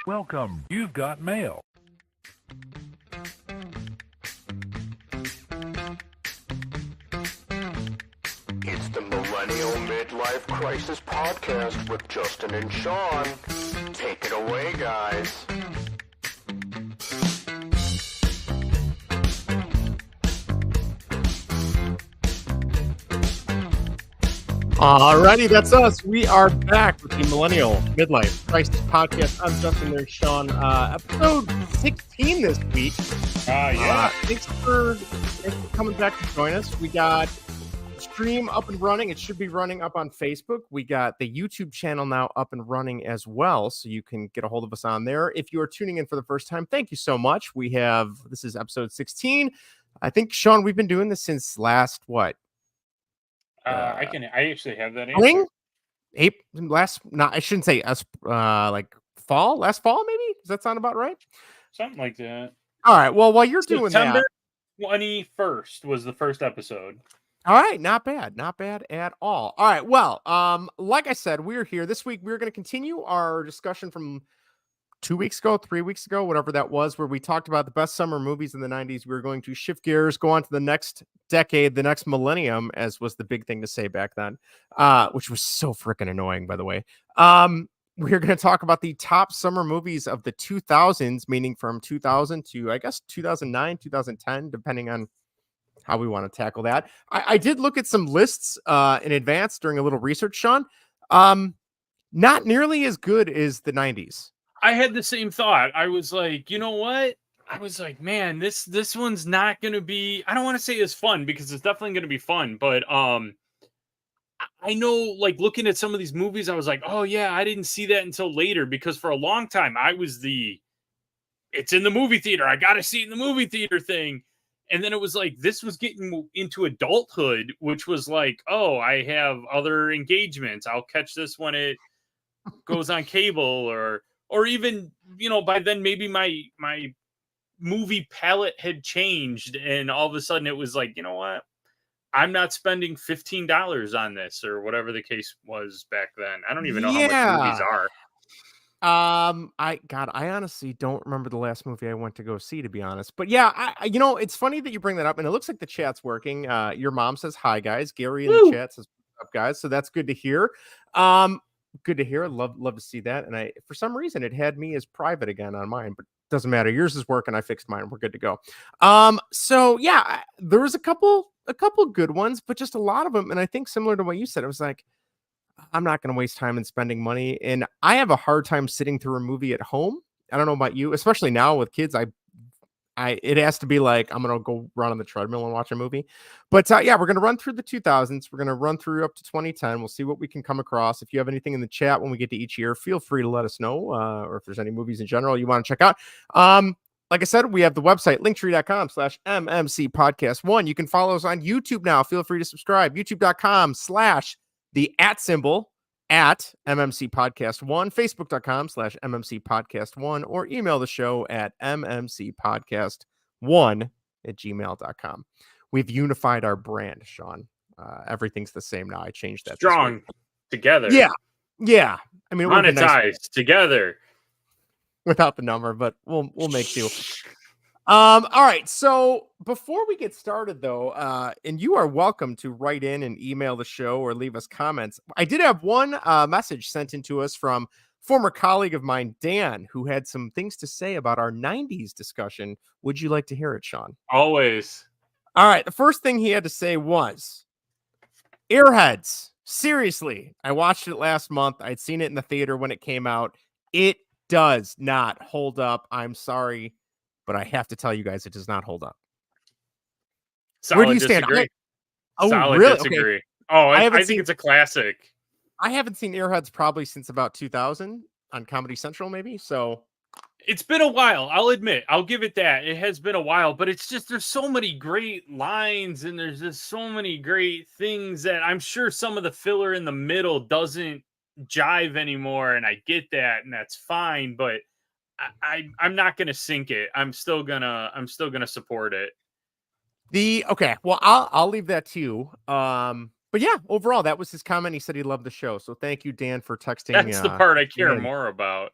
Welcome. You've got mail. It's the Millennial Midlife Crisis Podcast with Justin and Sean. Take it away, guys. Alrighty, that's us. We are back with the Millennial Midlife Crisis Podcast. I'm Justin and Sean. Episode 16 this week. Thanks for coming back to join us. We got stream up and running. It should be running up on Facebook. We got the YouTube channel now up and running as well, so you can get a hold of us on there. If you are tuning in for the first time, thank you so much. This is episode 16. I think, Sean, we've been doing this since last, what? I actually have that answer. I shouldn't say us, last fall, maybe? Does that sound about right? Something like that. All right. Well, while you're doing September that, 21st was the first episode. All right. Not bad at all. All right. Well, like I said, we're here this week. We're going to continue our discussion from 2 weeks ago, 3 weeks ago, whatever that was, where we talked about the best summer movies in the 90s. We're going to shift gears, go on to the next decade, the next millennium, as was the big thing to say back then, which was so freaking annoying, by the way. We're going to talk about the top summer movies of the 2000s, meaning from 2000 to, I guess, 2009, 2010, depending on how we want to tackle that. I did look at some lists in advance during a little research, Sean. Not nearly as good as the 90s. I had the same thought. I was like, you know what? I was like, man, this one's not going to be, I don't want to say as fun because it's definitely going to be fun, but I know, like, looking at some of these movies, I was like, oh yeah, I didn't see that until later, because for a long time I was it's in the movie theater, I got to see it in the movie theater thing. And then it was like, this was getting into adulthood, which was like, oh, I have other engagements. I'll catch this when it goes on cable, or even, by then maybe my movie palette had changed, and all of a sudden it was like, you know what? I'm not spending $15 on this, or whatever the case was back then. I don't even know how much movies are. I honestly don't remember the last movie I went to go see, to be honest. But yeah, it's funny that you bring that up, and it looks like the chat's working. Your mom says hi, guys. Gary in the chat says what's up, guys. So that's good to hear. Good to hear. Love to see that. And for some reason, it had me as private again on mine, but doesn't matter. Yours is working. I fixed mine. We're good to go. So yeah, there was a couple good ones, but just a lot of them. And I think similar to what you said, it was like, I'm not going to waste time in spending money. And I have a hard time sitting through a movie at home. I don't know about you, especially now with kids. It has to be like, I'm going to go run on the treadmill and watch a movie. But yeah, we're going to run through the 2000s. We're going to run through up to 2010. We'll see what we can come across. If you have anything in the chat when we get to each year, feel free to let us know, or if there's any movies in general you want to check out. Like I said, we have the website, linktree.com/MMC podcast 1. You can follow us on YouTube now. Feel free to subscribe. youtube.com/the @MMC podcast 1, facebook.com/MMC podcast 1, or email the show at mmcpodcast1@gmail.com. We've unified our brand, Sean. Everything's the same now. I changed that. Strong together. Yeah. I mean, monetized together without the number, but we'll make do. All right. So before we get started, though, and you are welcome to write in and email the show or leave us comments. I did have one message sent in to us from former colleague of mine, Dan, who had some things to say about our 90s discussion. Would you like to hear it, Sean? Always. All right. The first thing he had to say was, Airheads. Seriously, I watched it last month. I'd seen it in the theater when it came out. It does not hold up. I'm sorry, but I have to tell you guys, it does not hold up. Solid Where do you stand? Solid really? disagree. Okay. Oh, I think it's a classic. I haven't seen Airheads probably since about 2000 on Comedy Central, maybe. So it's been a while. I'll admit. I'll give it that. It has been a while, but it's just, there's so many great lines and there's just so many great things that I'm sure some of the filler in the middle doesn't jive anymore. And I get that, and that's fine, but I'm not going to sink it. I'm still gonna support it. Okay. Well, I'll leave that to you. But yeah, overall, that was his comment. He said he loved the show. So thank you, Dan, for texting. That's the part I care more about.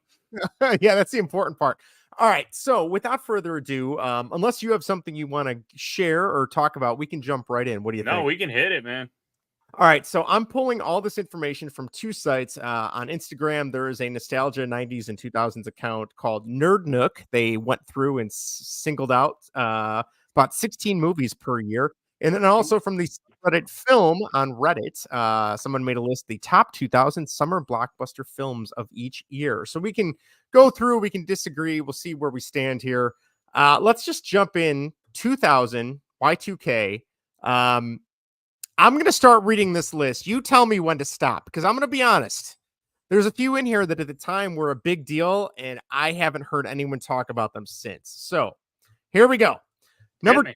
Yeah, that's the important part. All right. So without further ado, unless you have something you want to share or talk about, we can jump right in. What do you No, think? we can hit it, man. All right, so I'm pulling all this information from two sites. On Instagram, there is a nostalgia 90s and 2000s account called Nerd Nook. They went through and singled out about 16 movies per year. And then also from the Reddit film on Reddit, someone made a list the top 2000 summer blockbuster films of each year. So we can go through, we can disagree, we'll see where we stand here. Let's just jump in 2000, Y2K. I'm going to start reading this list. You tell me when to stop because I'm going to be honest. There's a few in here that at the time were a big deal, and I haven't heard anyone talk about them since. So here we go. Number two,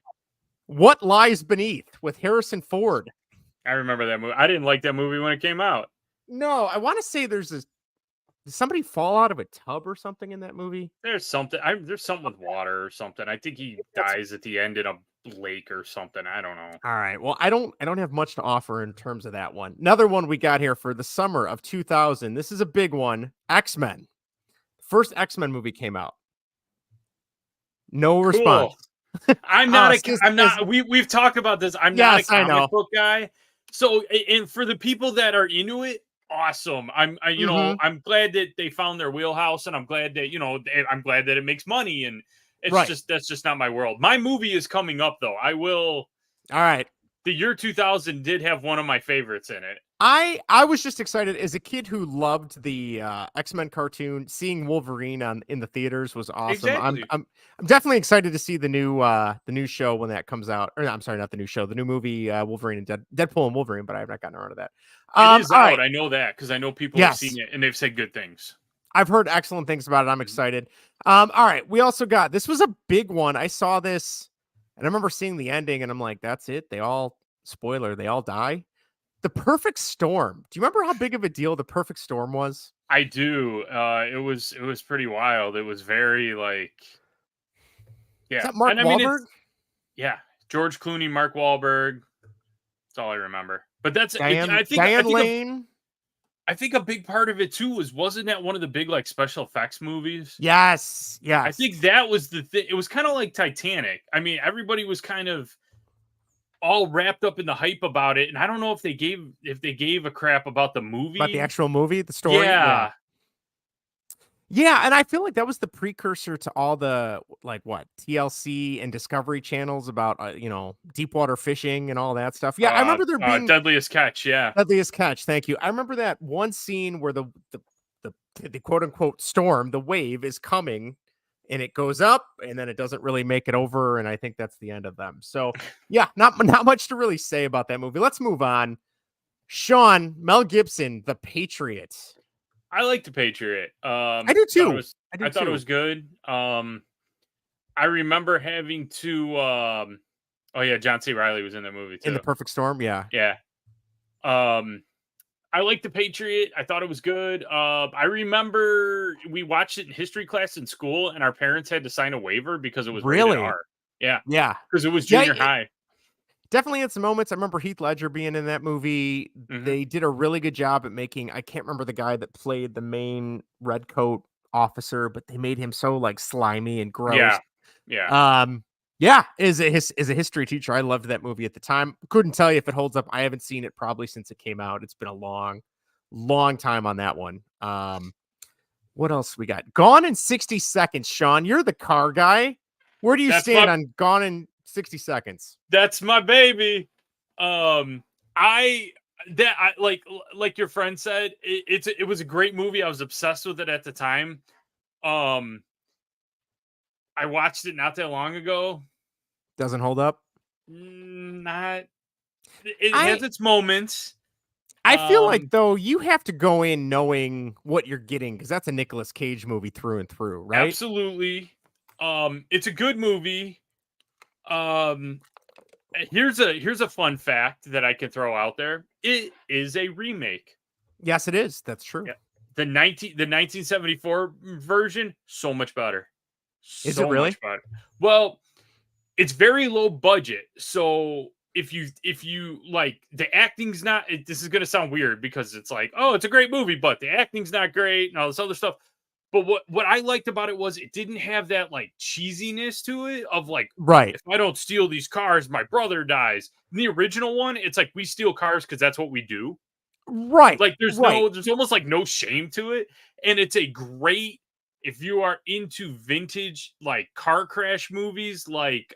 What Lies Beneath with Harrison Ford. I remember that movie. I didn't like that movie when it came out. No, I want to say there's this. Did somebody fall out of a tub or something in that movie? There's something. There's something with water or something. I think he dies at the end in a lake or something. I don't know. All right. Well, I don't have much to offer in terms of that one. Another one we got here for the summer of 2000. This is a big one. X-Men. First X-Men movie came out. No response. I'm not I'm not we've talked about this. I'm not a comic book guy. So and for the people that are into it, awesome. You know, I'm glad that they found their wheelhouse, and I'm glad that, you know, I'm glad that it makes money, and it's just that's just not my world. My movie is coming up though. I will. All right. The year 2000 did have one of my favorites in it. I was just excited as a kid who loved the X-Men cartoon. Seeing Wolverine in the theaters was awesome. Exactly. I'm definitely excited to see the new show when that comes out. Or I'm sorry, not the new show, the new movie Wolverine and Deadpool and Wolverine. But I have not gotten around to that. It is out. Right. I know that because I know people have seen it and they've said good things. I've heard excellent things about it. I'm excited. All right, we also got this was a big one. I saw this and I remember seeing the ending and I'm like, that's it. They all die. The Perfect Storm. Do you remember how big of a deal The Perfect Storm was? I do. It was pretty wild. It was very like, yeah. Is that Mark Wahlberg? Yeah, George Clooney, Mark Wahlberg. That's all I remember. But that's Diane Lane. I think a big part of it too wasn't that one of the big like special effects movies? Yes. I think that was the thing. It was kind of like Titanic. I mean, everybody was kind of all wrapped up in the hype about it, and I don't know if they gave a crap about the movie, about the actual movie, the story. Yeah, and I feel like that was the precursor to all the like what TLC and Discovery channels about you know, deep water fishing and all that stuff. Yeah, I remember there being Deadliest Catch. Yeah, Deadliest Catch. Thank you. I remember that one scene where the quote unquote storm, the wave is coming. And it goes up, and then it doesn't really make it over, and I think that's the end of them. So, yeah, not much to really say about that movie. Let's move on. Sean, Mel Gibson, The Patriot. I like The Patriot. I do too. I thought it was good. I remember having to. Oh yeah, John C. Reilly was in that movie too. In The Perfect Storm, yeah. I liked The Patriot. I thought it was good. I remember we watched it in history class in school, and our parents had to sign a waiver because it was rated R. Yeah, because it was junior high. Definitely had some moments. I remember Heath Ledger being in that movie. They did a really good job at making. I can't remember the guy that played the main redcoat officer, but they made him so like slimy and gross. Yeah, as a history teacher, I loved that movie at the time. Couldn't tell you if it holds up. I haven't seen it probably since it came out. It's been a long time on that one. What else we got? Gone in 60 Seconds, Sean. You're the car guy. Where do you stand on Gone in 60 Seconds? That's my baby. Like your friend said, it was a great movie. I was obsessed with it at the time. I watched it not that long ago. Doesn't hold up? It has its moments. I feel like, though, you have to go in knowing what you're getting because that's a Nicolas Cage movie through and through, right? Absolutely. It's a good movie. Here's a fun fact that I can throw out there. It is a remake. Yes, it is. That's true. Yeah. The 1974 version, so much better. Is it really? Well, it's very low budget. So if you like, the acting's not, this is going to sound weird because it's like, oh, it's a great movie, but the acting's not great and all this other stuff. But what I liked about it was it didn't have that like cheesiness to it of like, Right. if I don't steal these cars, my brother dies. In the original one, it's like we steal cars because that's what we do. Right. Like there's right. there's almost like no shame to it. And it's a great, if you are into vintage like car crash movies like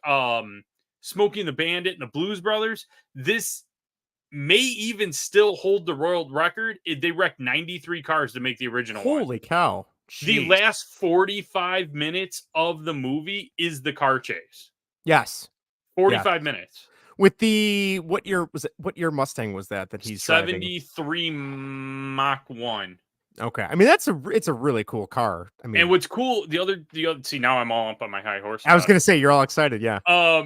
Smokey and the Bandit and the Blues Brothers, this may even still hold the world record. They wrecked 93 cars to make the original one. Holy cow. The Jeez. last 45 minutes of the movie is the car chase. Yes. 45 minutes. With the what year Mustang was that he's driving? 73 Mach 1. Okay. I mean it's a really cool car. I mean, And what's cool, the other see, now I'm all up on my high horse. I was going to say you're all excited, yeah.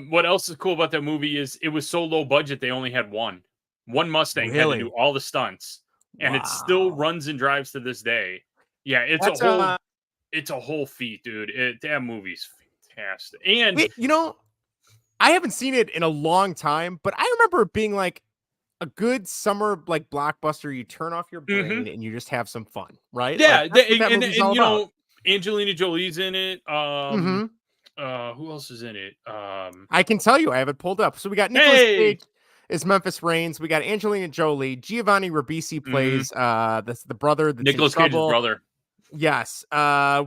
What else is cool about that movie is it was so low budget they only had one Mustang had to do all the stunts, and it still runs and drives to this day. Yeah, it's a whole feat, dude. That movie's fantastic. And I haven't seen it in a long time, but I remember it being like a good summer like blockbuster. You turn off your brain and you just have some fun, right? Yeah, like, and you know, Angelina Jolie's in it. Who else is in it? I can tell you, I have it pulled up. So we got Nicolas Cage is Memphis Reigns. We got Angelina Jolie. Giovanni Ribisi plays the brother that's Nicolas Cage's brother. Yes.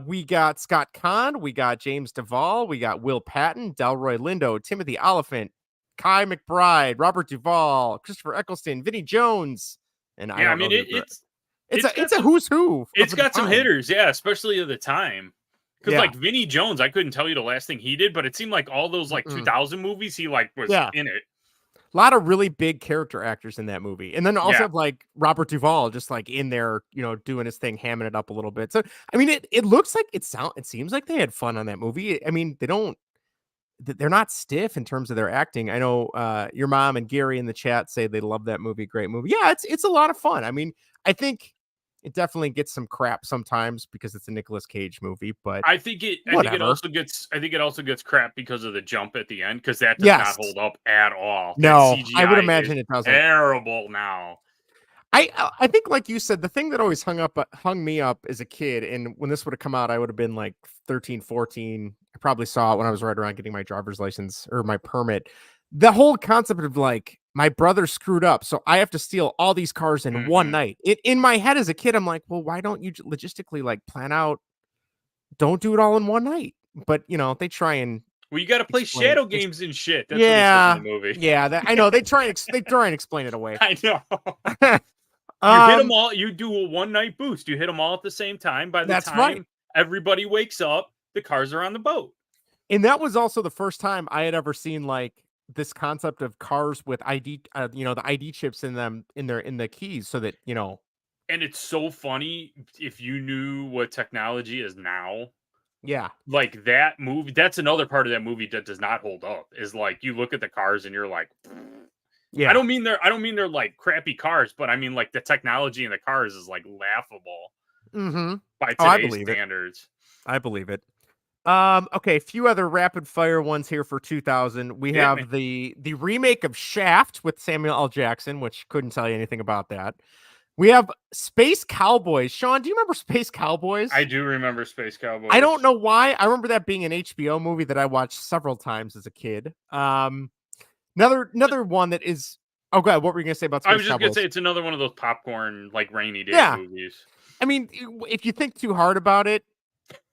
We got Scott Conn. We got James Duvall. We got Will Patton, Delroy Lindo, Timothy Oliphant, Kai McBride, Robert Duvall, Christopher Eccleston, Vinnie Jones, and it's a who's who. It's got some hitters, yeah, especially at the time. Because like Vinnie Jones, I couldn't tell you the last thing he did, but it seemed like all those like 2000 movies, he like was in it. A lot of really big character actors in that movie. And then also have like Robert Duvall just like in there, doing his thing, hamming it up a little bit. So, I mean, it looks like it seems like they had fun on that movie. I mean, they're not stiff in terms of their acting. I know your mom and Gary in the chat say they love that movie. Great movie. Yeah, it's a lot of fun. I mean, I think it definitely gets some crap sometimes because it's a Nicolas Cage movie, but I think it also gets crap because of the jump at the end, because that does not hold up at all. No, I would imagine it doesn't. Terrible now. I think, like you said, the thing that always hung me up as a kid, and when this would have come out, I would have been like 13, 14. I probably saw it when I was right around getting my driver's license or my permit. The whole concept of like, my brother screwed up, so I have to steal all these cars in one night. In my head as a kid, I'm like, well, why don't you logistically like plan out? Don't do it all in one night. But they try and. Well, you got to play shadow games and shit. That's what in the movie. Yeah, I know. They try and explain it away. I know. You hit them all. You do a one night boost. You hit them all at the same time. By the time everybody wakes up, the cars are on the boat. And that was also the first time I had ever seen like this concept of cars with ID, the ID chips in them in the keys, so that And it's so funny if you knew what technology is now. Yeah, like that movie. That's another part of that movie that does not hold up. Is like you look at the cars and you're like, yeah. I don't mean they're like crappy cars, but I mean like the technology in the cars is like laughable by today's standards. I believe it. Okay, a few other rapid fire ones here for 2000. We have the remake of Shaft with Samuel L. Jackson, which couldn't tell you anything about that. We have Space Cowboys. Sean, do you remember Space Cowboys? I do remember Space Cowboys. I don't know why. I remember that being an HBO movie that I watched several times as a kid. Another one that is. Oh, God, what were you going to say about Space Cowboys? I was just going to say it's another one of those popcorn, like rainy day movies. I mean, if you think too hard about it,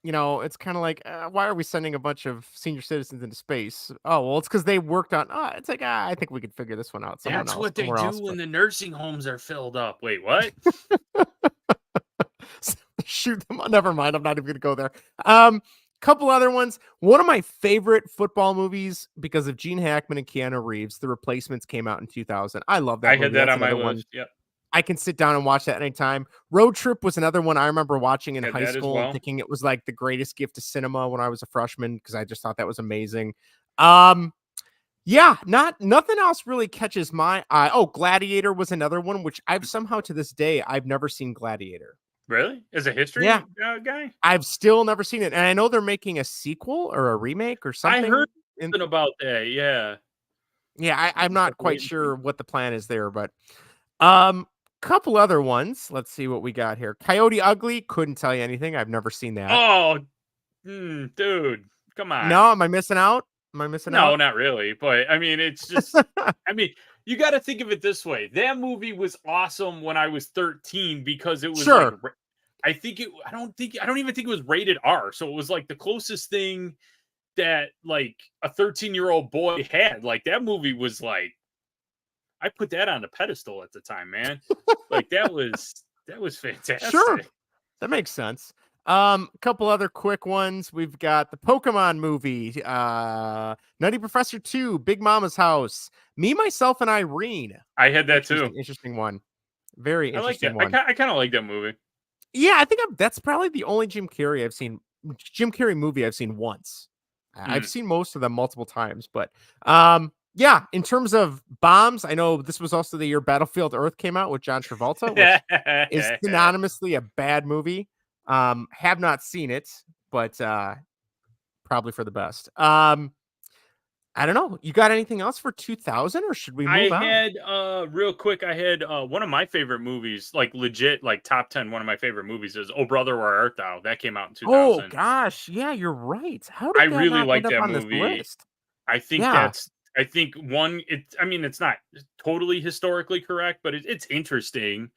it's kind of like, why are we sending a bunch of senior citizens into space? Oh, well, it's because they worked on. It's like, I think we could figure this one out. That's what they do when the nursing homes are filled up. Wait, what? Shoot them. Never mind. I'm not even going to go there. Couple other ones. One of my favorite football movies because of Gene Hackman and Keanu Reeves. The Replacements came out in 2000. I love that. I had that on my list. Yep. I can sit down and watch that anytime. Road Trip was another one I remember watching in high school and thinking it was like the greatest gift to cinema when I was a freshman because I just thought that was amazing. Yeah, nothing else really catches my eye. Oh, Gladiator was another one, which I've somehow to this day, I've never seen Gladiator. Really? As a history guy? I've still never seen it. And I know they're making a sequel or a remake or something. I heard something about that, yeah. Yeah, I'm not quite sure what the plan is there, but couple other ones. Let's see what we got here. Coyote Ugly. Couldn't tell you anything. I've never seen that. Oh, dude, come on. No, am I missing out? Am I missing No, out? not really. But I mean, it's just, I mean, you got to think of it this way. That movie was awesome when I was 13 because it was Sure. like, I don't even think it was rated R. So it was like the closest thing that like a 13-year-old boy had. Like that movie was like, I put that on the pedestal at the time, man. Like that was fantastic. Sure. That makes sense. A couple other quick ones. We've got the Pokemon movie, Nutty Professor 2, Big Mama's House, Me, Myself, and Irene. I had that too. Interesting one. Very interesting I like that. one. I kind of like that movie. Yeah, I think that's probably the only Jim Carrey movie I've seen once. I've seen most of them multiple times, but yeah, in terms of bombs, I know this was also the year Battlefield Earth came out with John Travolta, which is synonymously a bad movie. Have not seen it, but probably for the best. I don't know. You got anything else for 2000, or should we move on? I had real quick. I had one of my favorite movies, like legit, like top 10. One of my favorite movies is "Oh Brother, Where Art Thou?" That came out in 2000. Oh gosh, yeah, you're right. How did I that really not like end up that on this movie. list? I think I think one. I mean, it's not totally historically correct, but it's interesting.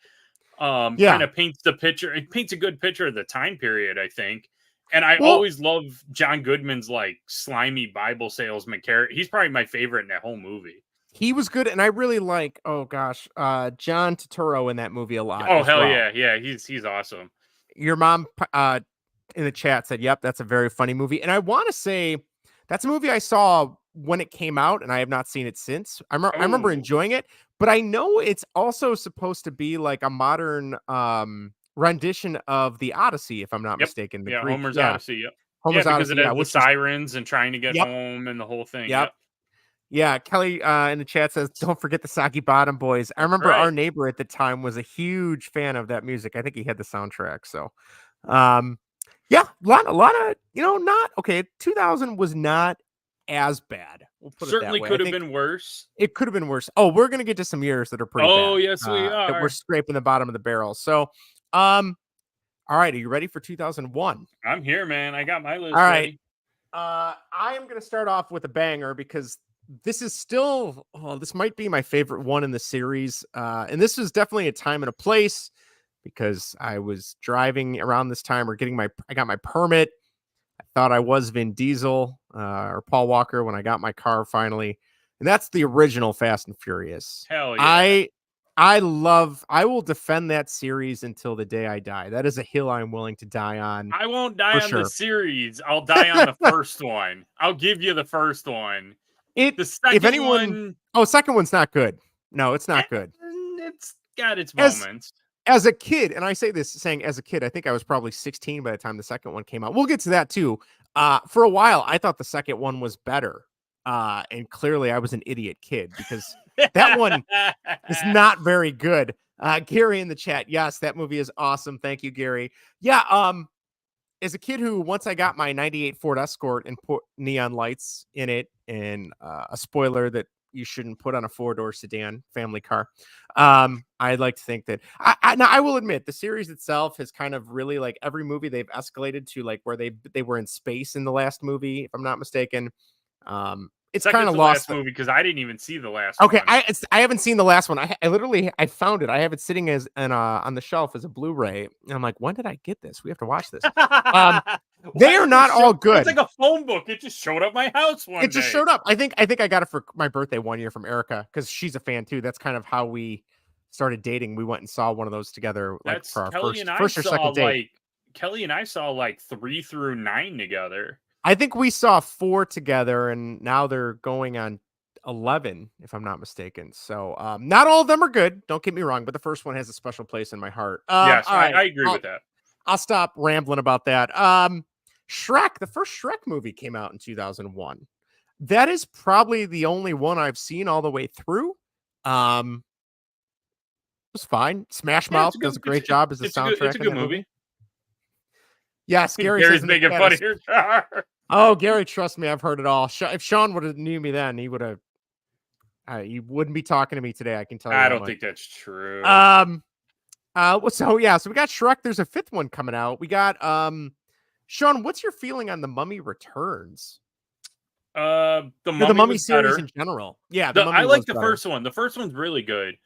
Kind of paints the picture. It paints a good picture of the time period, I think. And I always love John Goodman's like slimy Bible salesman character. He's probably my favorite in that whole movie. He was good, and I really like, John Turturro in that movie a lot. Oh hell yeah, yeah, he's awesome. Your mom in the chat said, "Yep, that's a very funny movie." And I want to say that's a movie I saw when it came out, and I have not seen it since. I remember enjoying it, but I know it's also supposed to be like a modern rendition of the Odyssey, if I'm not mistaken. The Greek, Homer's Odyssey. Yep. Homer's because Odyssey, it has the sirens and trying to get home and the whole thing. Yep. Yeah, Kelly in the chat says, "Don't forget the Soggy Bottom Boys." I remember our neighbor at the time was a huge fan of that music. I think he had the soundtrack. So, yeah, a lot of not okay. 2000 was not as bad. We'll put Certainly it that way. Could have been worse. It could have been worse. Oh, we're gonna get to some years that are pretty bad. Oh, yes, we are. That we're scraping the bottom of the barrel. So, all right, are you ready for 2001? I'm here, man. I got my list. All right. I am gonna start off with a banger because this is still, this might be my favorite one in the series. And this was definitely a time and a place because I was driving around this time or I got my permit. I thought I was Vin Diesel or Paul Walker when I got my car finally. And that's the original Fast and Furious. Hell yeah. I will defend that series until the day I die. That is a hill I'm willing to die on. I won't die on the series. I'll die on the first one. I'll give you the first one. The second one. Oh, second one's not good. No, it's not good. It's got its moments. As a kid, and I say this saying as a kid, I think I was probably 16 by the time the second one came out. We'll get to that too. For a while, I thought the second one was better. And clearly I was an idiot kid because that one is not very good. Gary in the chat. Yes, that movie is awesome. Thank you, Gary. Yeah. As a kid who, once I got my 98 Ford Escort and put neon lights in it and a spoiler that you shouldn't put on a 4-door sedan family car. I'd like to think that now I will admit the series itself has kind of really like every movie they've escalated to like where they were in space in the last movie, if I'm not mistaken. It's kind of lost movie because I didn't even see the last one. I haven't seen the last one. I literally found it. I have it sitting as on the shelf as a Blu-ray. And I'm like, when did I get this? We have to watch this. They are not all good. It's like a phone book. It just showed up my house one day. It just showed up. I think I got it for my birthday one year from Erica because she's a fan too. That's kind of how we started dating. We went and saw one of those together, like for our first or second date. Kelly and I saw like 3 through 9 together. I think we saw 4 together, and now they're going on 11, if I'm not mistaken. So not all of them are good. Don't get me wrong, but the first one has a special place in my heart. Yes, I agree with that. I'll stop rambling about that. Shrek, the first Shrek movie came out in 2001. That is probably the only one I've seen all the way through. It was fine. Smash Mouth does a great job as a soundtrack. It's a good movie. Yes, Gary's making fun of your car. Oh, Gary, trust me, I've heard it all. If Sean would have knew me then, he would have. You wouldn't be talking to me today. I can tell you. I don't think that's true. So we got Shrek. There's a fifth one coming out. We got Sean. What's your feeling on the Mummy Returns? The The Mummy Mummy was series better. in general. Yeah, the I Mummy like was the better. first one. The first one's really good.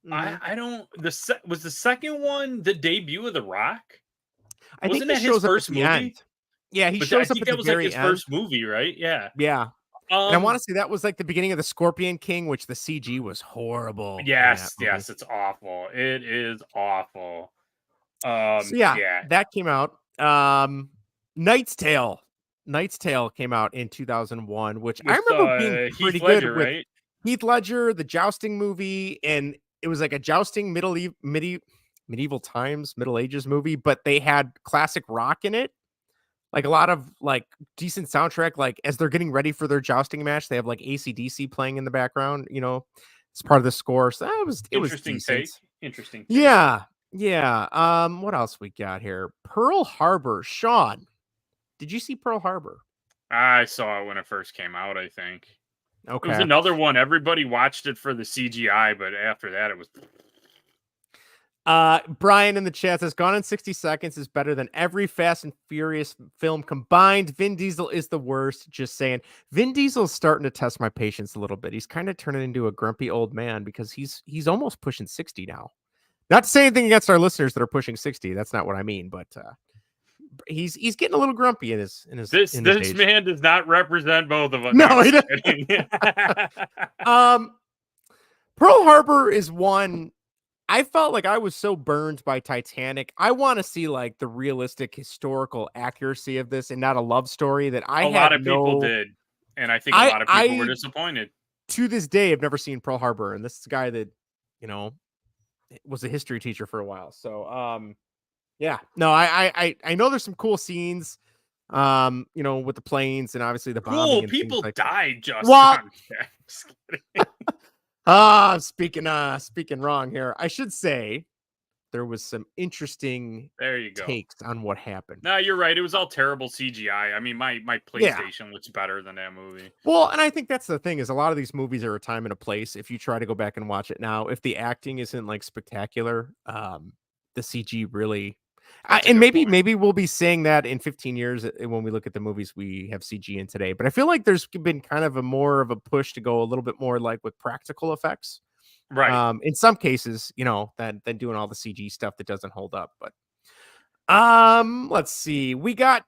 Mhm. I don't. Was the second one the debut of The Rock? I think Wasn't he that his shows up at first the end. movie? Yeah, he But I shows up think at that the was like very his end. first movie, right? Yeah. Yeah. And I want Um. to say that was like the beginning of the Scorpion King, which the CG was horrible in that Yes. movie. Yes. It's awful. It is awful. So yeah, Yeah. that came out. Knight's Tale. Knight's Tale came out in 2001, which I With remember being Heath pretty good Ledger, with right? Heath Ledger, the jousting movie, and it was like a jousting medieval times, Middle Ages movie, but they had classic rock in it. Like a lot of like decent soundtrack, like as they're getting ready for their jousting match, they have like AC/DC playing in the background, it's part of the score. So it was Interesting decent. take. Interesting take. Yeah. Yeah. What else we got here? Pearl Harbor. Sean, did you see Pearl Harbor? I saw it when it first came out, I think. It was Okay. another one. Everybody watched it for the CGI, but after that, it was. Brian in the chat says Gone in 60 Seconds is better than every Fast and Furious film combined. Vin Diesel is the worst. Just saying. Vin Diesel's starting to test my patience a little bit. He's kind of turning into a grumpy old man because he's almost pushing 60 now. Not to say anything against our listeners that are pushing 60. That's not what I mean, but he's getting a little grumpy in his This age. man does not represent both of us. No, he doesn't. Pearl Harbor is one. I felt like I was so burned by Titanic. I want to see like the realistic historical accuracy of this and not a love story that I a had lot of people did, and I think a lot of people were disappointed. To this day, I've never seen Pearl Harbor, and this is a guy that was a history teacher for a while. So yeah, no, I know there's some cool scenes, with the planes and obviously the bombing. Cool and people like died. Just what? Just kidding. Speaking wrong here. I should say there was some interesting There you go. takes on what happened. No, you're right. It was all terrible CGI. I mean, my PlayStation looks better than that movie. Well, and I think that's the thing is a lot of these movies are a time and a place. If you try to go back and watch it now, if the acting isn't like spectacular, the CG really. And maybe we'll be saying that in 15 years when we look at the movies we have CG in today. But I feel like there's been kind of a more of a push to go a little bit more like with practical effects. Right. In some cases, than doing all the CG stuff that doesn't hold up. But let's see. We got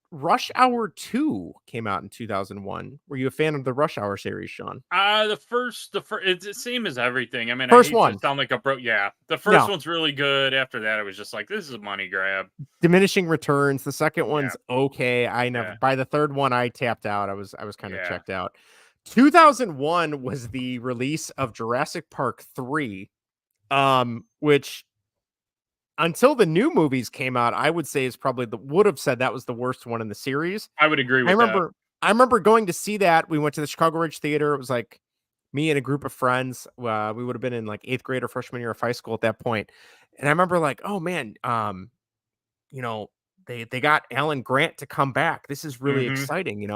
Rush Hour 2 came out in 2001. Were you a fan of the Rush Hour series, Sean? The first, it's the same as everything. I mean, First I hate one. to sound like a bro. Yeah, the first one's really good. After that, it was just like this is a money grab. Diminishing returns. The second one's okay. I never. Yeah. By the third one, I tapped out. I was kind of checked out. 2001 was the release of Jurassic Park 3, which until the new movies came out, I would say is probably would have said that was the worst one in the series. I would agree with that. I remember going to see that. We went to the Chicago Ridge Theater. It was like me and a group of friends. We would have been in like 8th grade or freshman year of high school at that point. And I remember like, oh man, they got Alan Grant to come back. This is really exciting,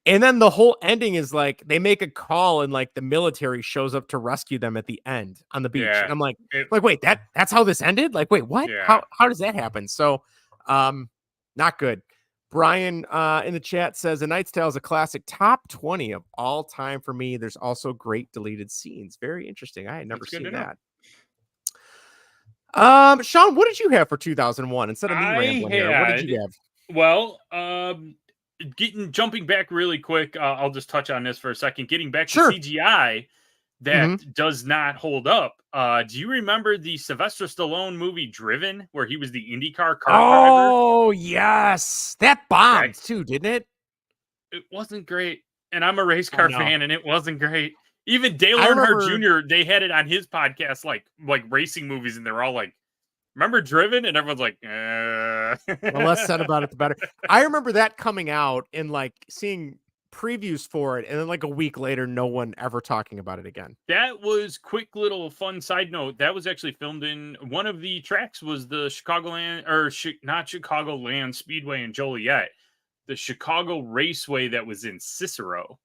And then the whole ending is like they make a call and like the military shows up to rescue them at the end on the beach. Yeah. And I'm like, wait, that's how this ended? Like, wait, what? Yeah. How does that happen? So not good. Brian in the chat says A Knight's Tale is a classic, top 20 of all time for me. There's also great deleted scenes. Very interesting. I had never seen that. Sean, what did you have for 2001 instead of me rambling here? What did you have? Well, jumping back really quick, I'll just touch on this for a second. Getting back to CGI that does not hold up. Do you remember the Sylvester Stallone movie Driven, where he was the IndyCar car driver? Oh yes, that bombed too, didn't it? It wasn't great, and I'm a race car fan, and it wasn't great. Even Dale Earnhardt Jr., they had it on his podcast, like racing movies, and they're all like, remember Driven? And everyone's like, The less said about it, the better. I remember that coming out and like seeing previews for it, and then like a week later, no one ever talking about it again. That was quick little fun side note. That was actually filmed in one of the tracks was the Chicagoland, or not Chicagoland Speedway in Joliet, the Chicago Raceway that was in Cicero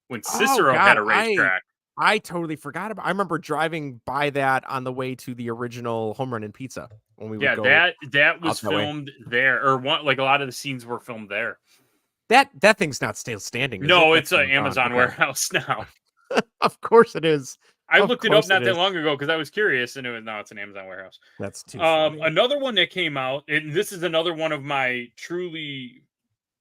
when Cicero had a racetrack. I totally forgot about. I remember driving by that on the way to the original Home Run and Pizza when we would Yeah, go that out was that way. filmed there, or one like a lot of the scenes were filmed there. That thing's not still standing, is it? No, That it's an thing's gone. Amazon Okay. warehouse now. Of course it is. I Of looked it up course it not that is. long ago because I was curious, and it was no, it's an Amazon warehouse. That's too funny. Another one that came out, and this is another one of my truly.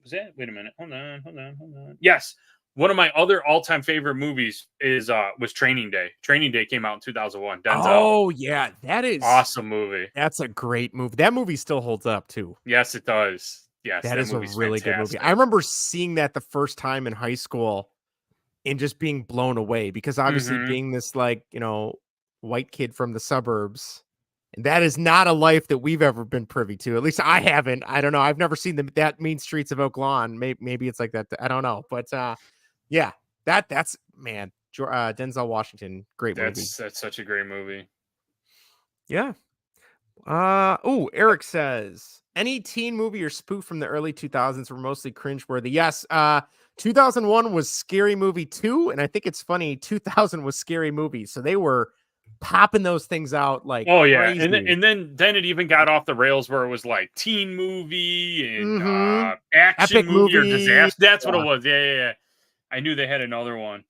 Was that? Wait a minute. Hold on. Yes, one of my other all-time favorite movies was Training Day. Training Day came out in 2001. Denzel. Oh yeah, that is Awesome movie. That's a great movie. That movie still holds up too. Yes, it does. Yes, that is a movie's really good movie. fantastic. I remember seeing that the first time in high school and just being blown away because obviously being this like, white kid from the suburbs, and that is not a life that we've ever been privy to. At least I haven't. I don't know. I've never seen that mean streets of Oak Lawn. Maybe it's like that. I don't know. But yeah, that's man, Denzel Washington, great movie. That's such a great movie. Yeah. Eric says any teen movie or spoof from the early 2000s were mostly cringeworthy. Yes. 2001 was Scary Movie 2, and I think it's funny 2000 was Scary Movie. So they were popping those things out like crazy. and then it even got off the rails where it was like teen movie and action Epic movie or movie. disaster. That's what it was. Yeah. I knew they had another one.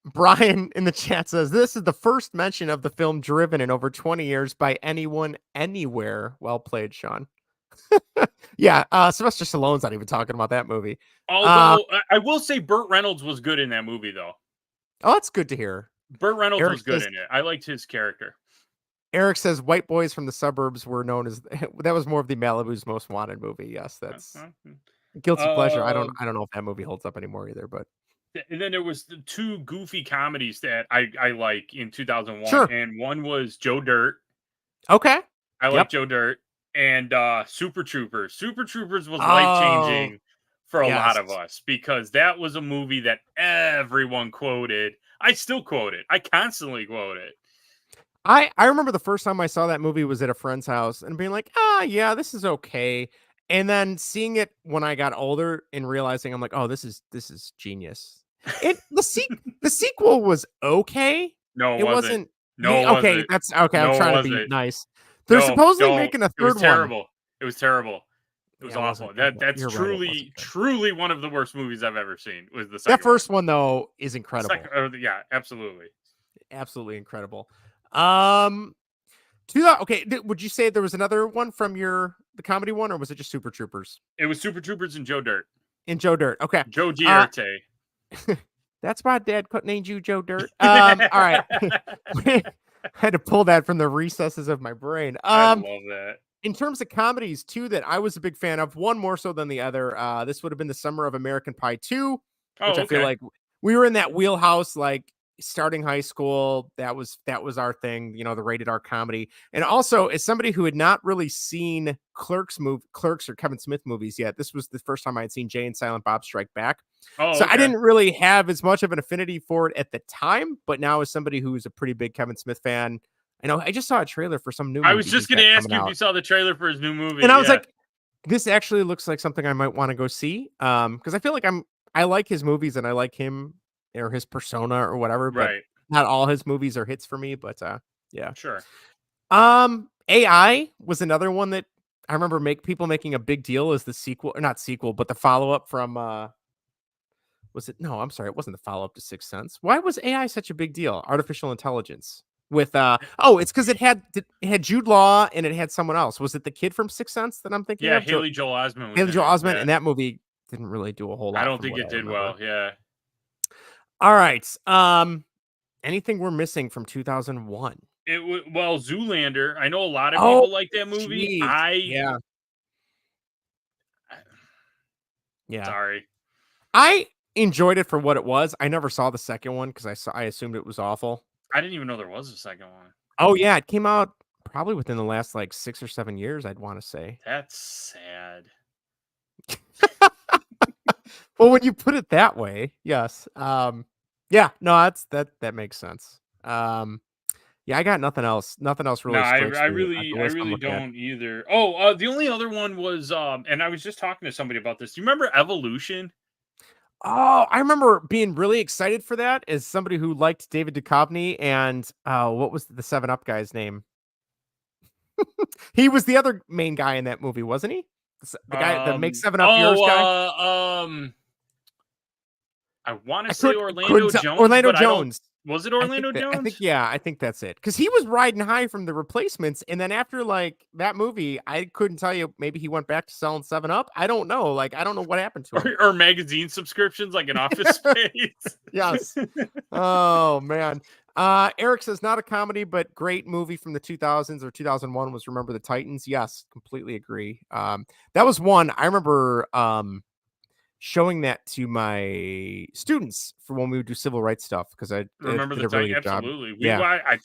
Brian in the chat says this is the first mention of the film Driven in over 20 years by anyone anywhere. Well played, Sean. Yeah, Sylvester Stallone's not even talking about that movie. Although I will say Burt Reynolds was good in that movie, though. Oh, that's good to hear. Burt Reynolds was good in it. I liked his character. Eric says white boys from the suburbs were known as that was more of the Malibu's Most Wanted movie. Yes, that's guilty pleasure. I don't know if that movie holds up anymore either, but and then there was the two goofy comedies that I like in 2001. Sure. And one was Joe Dirt. Okay. I like Joe Dirt. And Super Troopers. Super Troopers was life-changing for a lot of us because that was a movie that everyone quoted. I still quote it. I constantly quote it. I remember the first time I saw that movie was at a friend's house and being like, yeah, this is okay. And then seeing it when I got older and realizing I'm like, oh, this is genius. The sequel was okay. No, it wasn't. Okay, that's okay. I'm trying to be nice. They're supposedly making a third one. It was terrible. It was awful. That's truly one of the worst movies I've ever seen. Was the second that first one though is incredible. Yeah, absolutely, absolutely incredible. Okay, would you say there was another one from the comedy one, or was it just Super Troopers? It was Super Troopers and Joe Dirt. Okay. Joe Giarte. That's why Dad named you Joe Dirt. All right. I had to pull that from the recesses of my brain. I love that. In terms of comedies, too, that I was a big fan of, one more so than the other, this would have been the summer of American Pie 2, which I feel like we were in that wheelhouse, like starting high school. That was our thing, the rated R comedy. And also, as somebody who had not really seen Clerks or Kevin Smith movies yet, this was the first time I had seen Jay and Silent Bob Strike Back. I didn't really have as much of an affinity for it at the time, but now as somebody who's a pretty big Kevin Smith fan, I just saw a trailer for some new movie. I was just going to ask you if you saw the trailer for his new movie. And I was like, this actually looks like something I might want to go see. Because I feel like I like his movies and I like him or his persona or whatever, but not all his movies are hits for me, but yeah. Sure. AI was another one that I remember people making a big deal as the sequel, or not sequel, but the follow-up from was it? No, I'm sorry. It wasn't the follow-up to Sixth Sense. Why was AI such a big deal? Artificial intelligence with it's because it had Jude Law and it had someone else. Was it the kid from Sixth Sense that I'm thinking of? Haley Joel Osment. And that movie didn't really do a whole lot. I don't think it did well. Yeah. All right. Anything we're missing from 2001? Zoolander. I know a lot of people like that movie. Yeah. Sorry. I enjoyed it for what it was. I never saw the second one because I assumed it was awful. I didn't even know there was a second one. Oh yeah, it came out probably within the last like 6 or 7 years, I'd want to say. That's sad. Well, when you put it that way, yes. Yeah, no, that makes sense. Yeah, I got nothing else. Nothing else really. No, I really don't either. Oh, the only other one was and I was just talking to somebody about this. Do you remember Evolution? Oh, I remember being really excited for that as somebody who liked David Duchovny and what was the 7 Up guy's name? He was the other main guy in that movie, wasn't he? The guy that makes 7 Up yours guy? I want I to say couldn't Orlando tell. Jones, Orlando but I don't. Jones. Was it Orlando Jones? I think that's it. Because he was riding high from the Replacements, and then after like that movie, I couldn't tell you. Maybe he went back to selling 7 Up. I don't know. Like I don't know what happened to him. Or magazine subscriptions, like an Office Space. Yes. Oh man. Eric says not a comedy, but great movie from the 2000s or 2001 was Remember the Titans. Yes, completely agree. That was one I remember showing that to my students for when we would do civil rights stuff because I Remember did the a really Titans? good job. Absolutely. Yeah.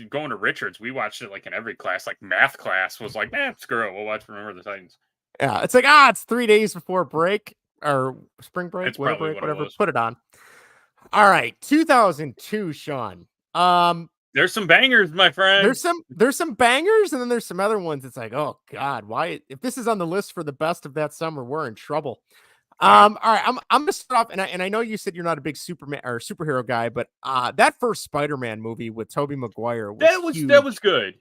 Going to Richards, we watched it like in every class. Like math class was like, screw it, we'll watch Remember the Titans. Yeah, it's like it's 3 days before break or spring break, That's winter probably break, what it whatever. was. Put it on. All right, 2002, Sean. There's some bangers, my friend. There's some bangers, and then there's some other ones. It's like, oh God, why? If this is on the list for the best of that summer, we're in trouble. All right, I'm gonna start off, and I know you said you're not a big Superman or superhero guy, but that first Spider-Man movie with Tobey Maguire was huge. That was good.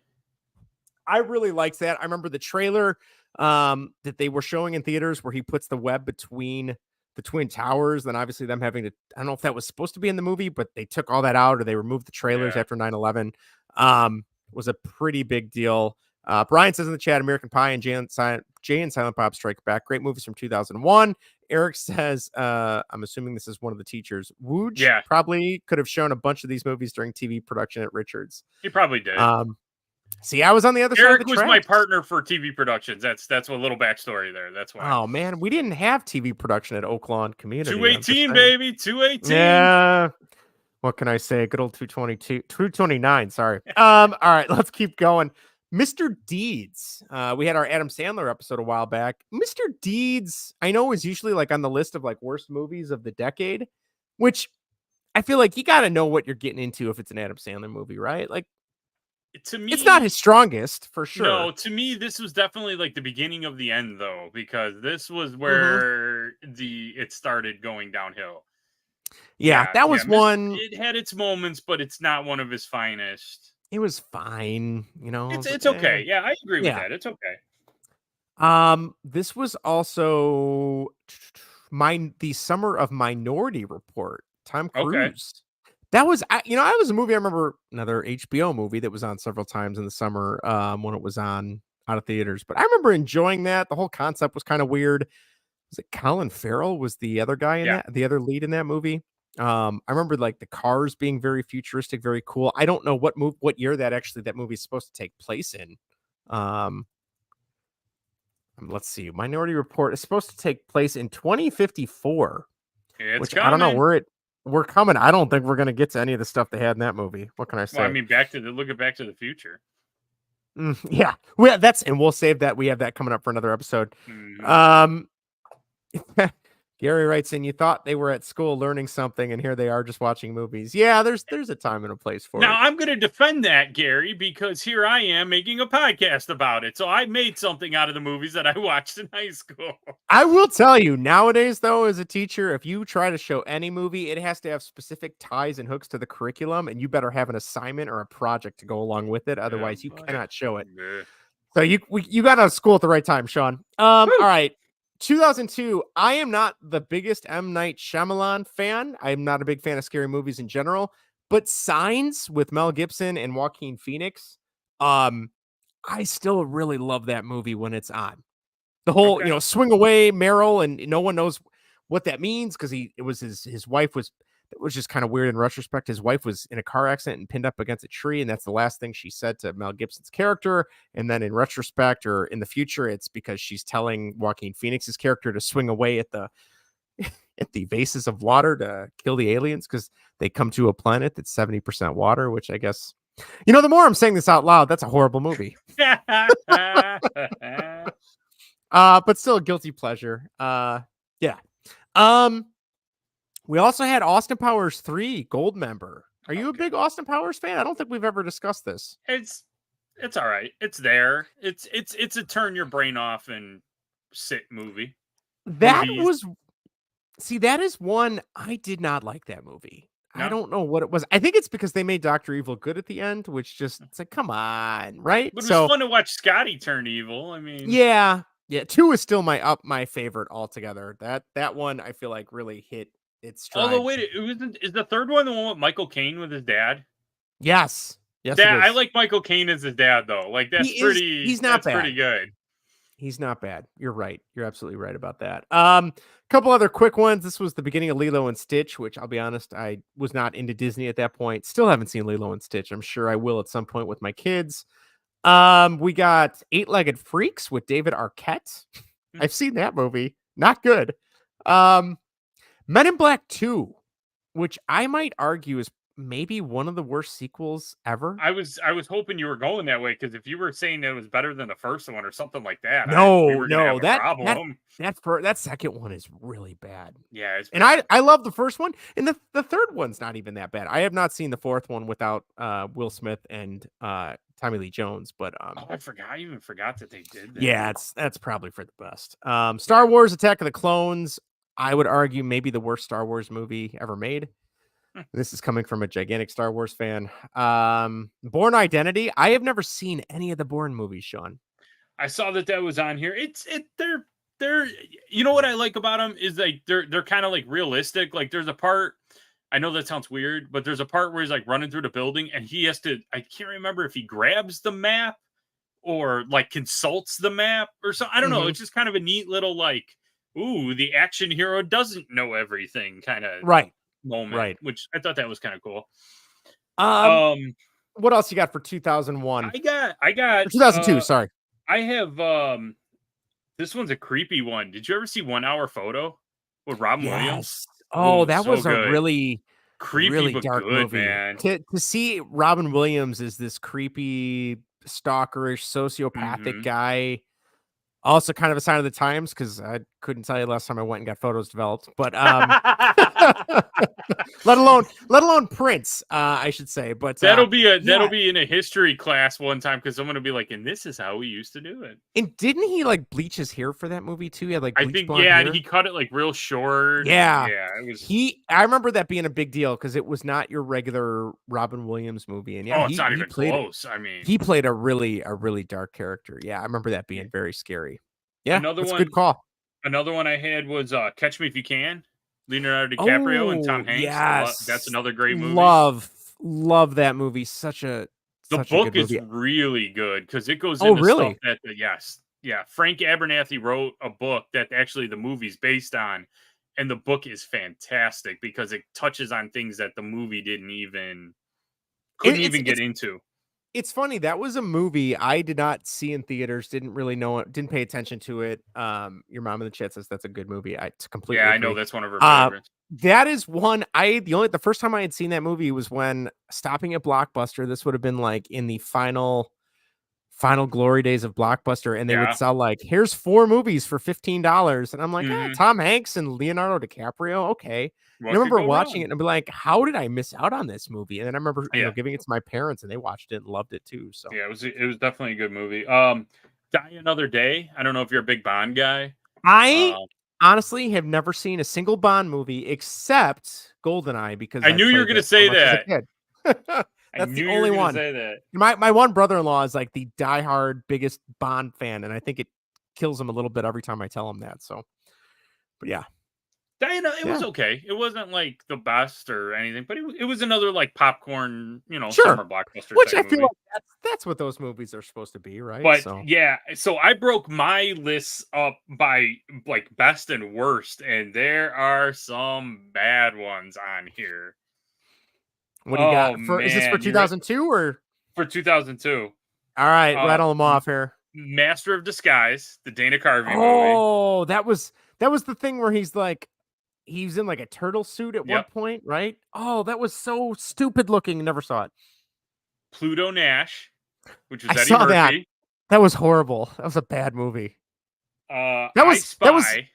I really liked that. I remember the trailer that they were showing in theaters where he puts the web between the Twin Towers. Then obviously them having to, I don't know if that was supposed to be in the movie, but they took all that out or they removed the trailers after 9/11. Was a pretty big deal. Brian says in the chat, American Pie and Jay and Silent Bob Strike Back. Great movies from 2001. Eric says, I'm assuming this is one of the teachers. Wooj probably could have shown a bunch of these movies during TV production at Richards. He probably did. See, I was on the other side of the tracks. Eric was my partner for TV productions. That's a little backstory there. That's why. Oh man, we didn't have TV production at Oaklawn Community. 218, baby, 218. Yeah. What can I say? Good old 222, 229. Sorry. All right, let's keep going. Mr. Deeds. We had our Adam Sandler episode a while back. Mr. Deeds, I know, is usually like on the list of like worst movies of the decade, which I feel like you got to know what you're getting into if it's an Adam Sandler movie, right? Like, to me, it's not his strongest for sure. No, to me, this was definitely like the beginning of the end, though, because this was where it started going downhill. Yeah, that was one. It had its moments, but it's not one of his finest. It was fine, you know. It's okay. Yeah, I agree with that. It's okay. This was also the summer of Minority Report. Tom Cruise. Okay. That was, I was a movie. I remember another HBO movie that was on several times in the summer when it was on out of theaters. But I remember enjoying that. The whole concept was kind of weird. Was it Colin Farrell was the other guy in that, the other lead in that movie? I remember like the cars being very futuristic, very cool. I don't know what year that movie is supposed to take place in. Let's see. Minority Report is supposed to take place in 2054. Which I don't know where we're coming. I don't think we're going to get to any of the stuff they had in that movie. What can I say? Well, I mean, look at Back to the Future. Yeah. We'll save that. We have that coming up for another episode. Gary writes in, you thought they were at school learning something, and here they are just watching movies. Yeah, there's a time and a place for it. Now, I'm going to defend that, Gary, because here I am making a podcast about it. So I made something out of the movies that I watched in high school. I will tell you, nowadays, though, as a teacher, if you try to show any movie, it has to have specific ties and hooks to the curriculum, and you better have an assignment or a project to go along with it. Otherwise, you cannot show it. So you got out of school at the right time, Sean. All right. 2002, I am not the biggest M. Night Shyamalan fan. I'm not a big fan of scary movies in general, but Signs with Mel Gibson and Joaquin Phoenix, I still really love that movie when it's on. The whole, swing away, Meryl, and no one knows what that means because his wife was, it was just kind of weird in retrospect. His wife was in a car accident and pinned up against a tree, and that's the last thing she said to Mel Gibson's character. And then in retrospect or in the future, it's because she's telling Joaquin Phoenix's character to swing away at the vases of water to kill the aliens because they come to a planet that's 70% water, which I guess, the more I'm saying this out loud, that's a horrible movie. But still a guilty pleasure. Yeah. We also had Austin Powers 3 Gold Member. Are you a big Austin Powers fan? I don't think we've ever discussed this. It's all right. It's there. It's a turn your brain off and sit movie. That was See, that is one I did not like that movie. I No, don't know what it was. I think it's because they made Dr. Evil good at the end, which just it's like, come on, right? but it was So fun to watch Scotty turn evil. I mean, yeah. Yeah, 2 is still my favorite altogether. That one I feel like really hit its although stride. wait, it wasn't. Is the third one the one with Michael Caine with his dad? Yes. Yes, it That I is. like Michael Caine as his dad though. Like He's not that's pretty bad. good. He's not bad. You're right. You're absolutely right about that. Couple other quick ones. This was the beginning of Lilo and Stitch, which I'll be honest, I was not into Disney at that point. Still haven't seen Lilo and Stitch. I'm sure I will at some point with my kids. We got Eight-Legged Freaks with David Arquette. I've seen that movie. Not good. Um, Men in Black 2, which I might argue is maybe one of the worst sequels ever. I was hoping you were going that way because if you were saying it was better than the first one or something like that, we No, were gonna have no, a problem. that second one is really bad. Yeah, it's And I love the first one, and the third one's not even that bad. I have not seen the fourth one without Will Smith and Tommy Lee Jones, but oh, I even forgot that they did that. yeah, that's probably for the best. Star Wars: Attack of the Clones, I would argue maybe the worst Star Wars movie ever made. This is coming from a gigantic Star Wars fan. Bourne Identity, I have never seen any of the Bourne movies, Sean. I saw that was on here. They're you know what I like about them is like they're kind of like realistic. Like there's a part, I know that sounds weird, but there's a part where he's like running through the building and he has to, I can't remember if he grabs the map or like consults the map or so. I don't know. Mhm. It's just kind of a neat little like, ooh, the action hero doesn't know everything kind of Right, moment, right. which I thought that was kind of cool. Um, Um, what else you got for 2001? I got Or 2002, sorry. I have this one's a creepy one. Did you ever see 1 Hour Photo with Robin Williams? Yes. Oh, Ooh, that so was a good. really, Creepy really but dark good, movie. man. To see Robin Williams as this creepy, stalkerish, sociopathic Mhm. guy. Also kind of a sign of the times because I couldn't tell you last time I went and got photos developed, but let alone prints, I should say. But That'll yeah, be in a history class one time because I'm gonna be like, and this is how we used to do it. and didn't he like bleach his hair for that movie too? He had like I bleach think blonde yeah, and hair. he cut it like real short. And, Yeah. yeah, it was. I remember that being a big deal because it was not your regular Robin Williams movie. And yeah, Oh, it's not he even played close. I mean, he played a really dark character. Yeah, I remember that being very scary. Yeah, another that's a one. good call. Another one I had was Catch Me If You Can, Leonardo DiCaprio and Tom Oh, Hanks. That's yes. another great movie. Love that movie. Such a The good book is movie. really good because it goes Oh, into stuff really? that yes, yeah. Frank Abernathy wrote a book that actually the movie's based on, and the book is fantastic because it touches on things that the movie couldn't It's even get into. it's funny. That was a movie I did not see in theaters. Didn't really know it. Didn't pay attention to it. Your mom in the chat says that's a good movie. I completely Yeah, I know agree. that's one of her Uh, favorites. that is one the first time I had seen that movie was when stopping at Blockbuster. This would have been like in the final glory days of Blockbuster, and they would Yeah. sell like, here's 4 movies for $15. And I'm like, Mhm. Tom Hanks and Leonardo DiCaprio. Okay. And I What could remember go watching wrong? it and I'd be like, how did I miss out on this movie? And then I remember, Yeah. giving it to my parents and they watched it and loved it too. So Yeah, it was definitely a good movie. Die Another Day. I don't know if you're a big Bond guy. I Um, honestly have never seen a single Bond movie except GoldenEye because I I knew you were played gonna that so say much as a that. kid. I That's knew the you were only gonna one. say that. My one brother-in-law is like the diehard biggest Bond fan, and I think it kills him a little bit every time I tell him that. So, but yeah, Diana, it yeah, was okay. It wasn't like the best or anything, but it was another like popcorn, sure. summer blockbuster Which type I feel movie. like that's what those movies are supposed to be, right? But So, yeah, so I broke my lists up by like best and worst, and there are some bad ones on here. what do you Oh got for? Is this for man, you 2002 or? for 2002. All right, Uh, rattle them off here. Master of Disguise, the Dana Carvey movie. Oh, that was the thing where he's like, he's in like a turtle suit at one Yep. point, right? Oh, that was so stupid looking. Never saw it. Pluto Nash, which was I Eddie saw that. Murphy. That was horrible. That was a bad movie. I Spy.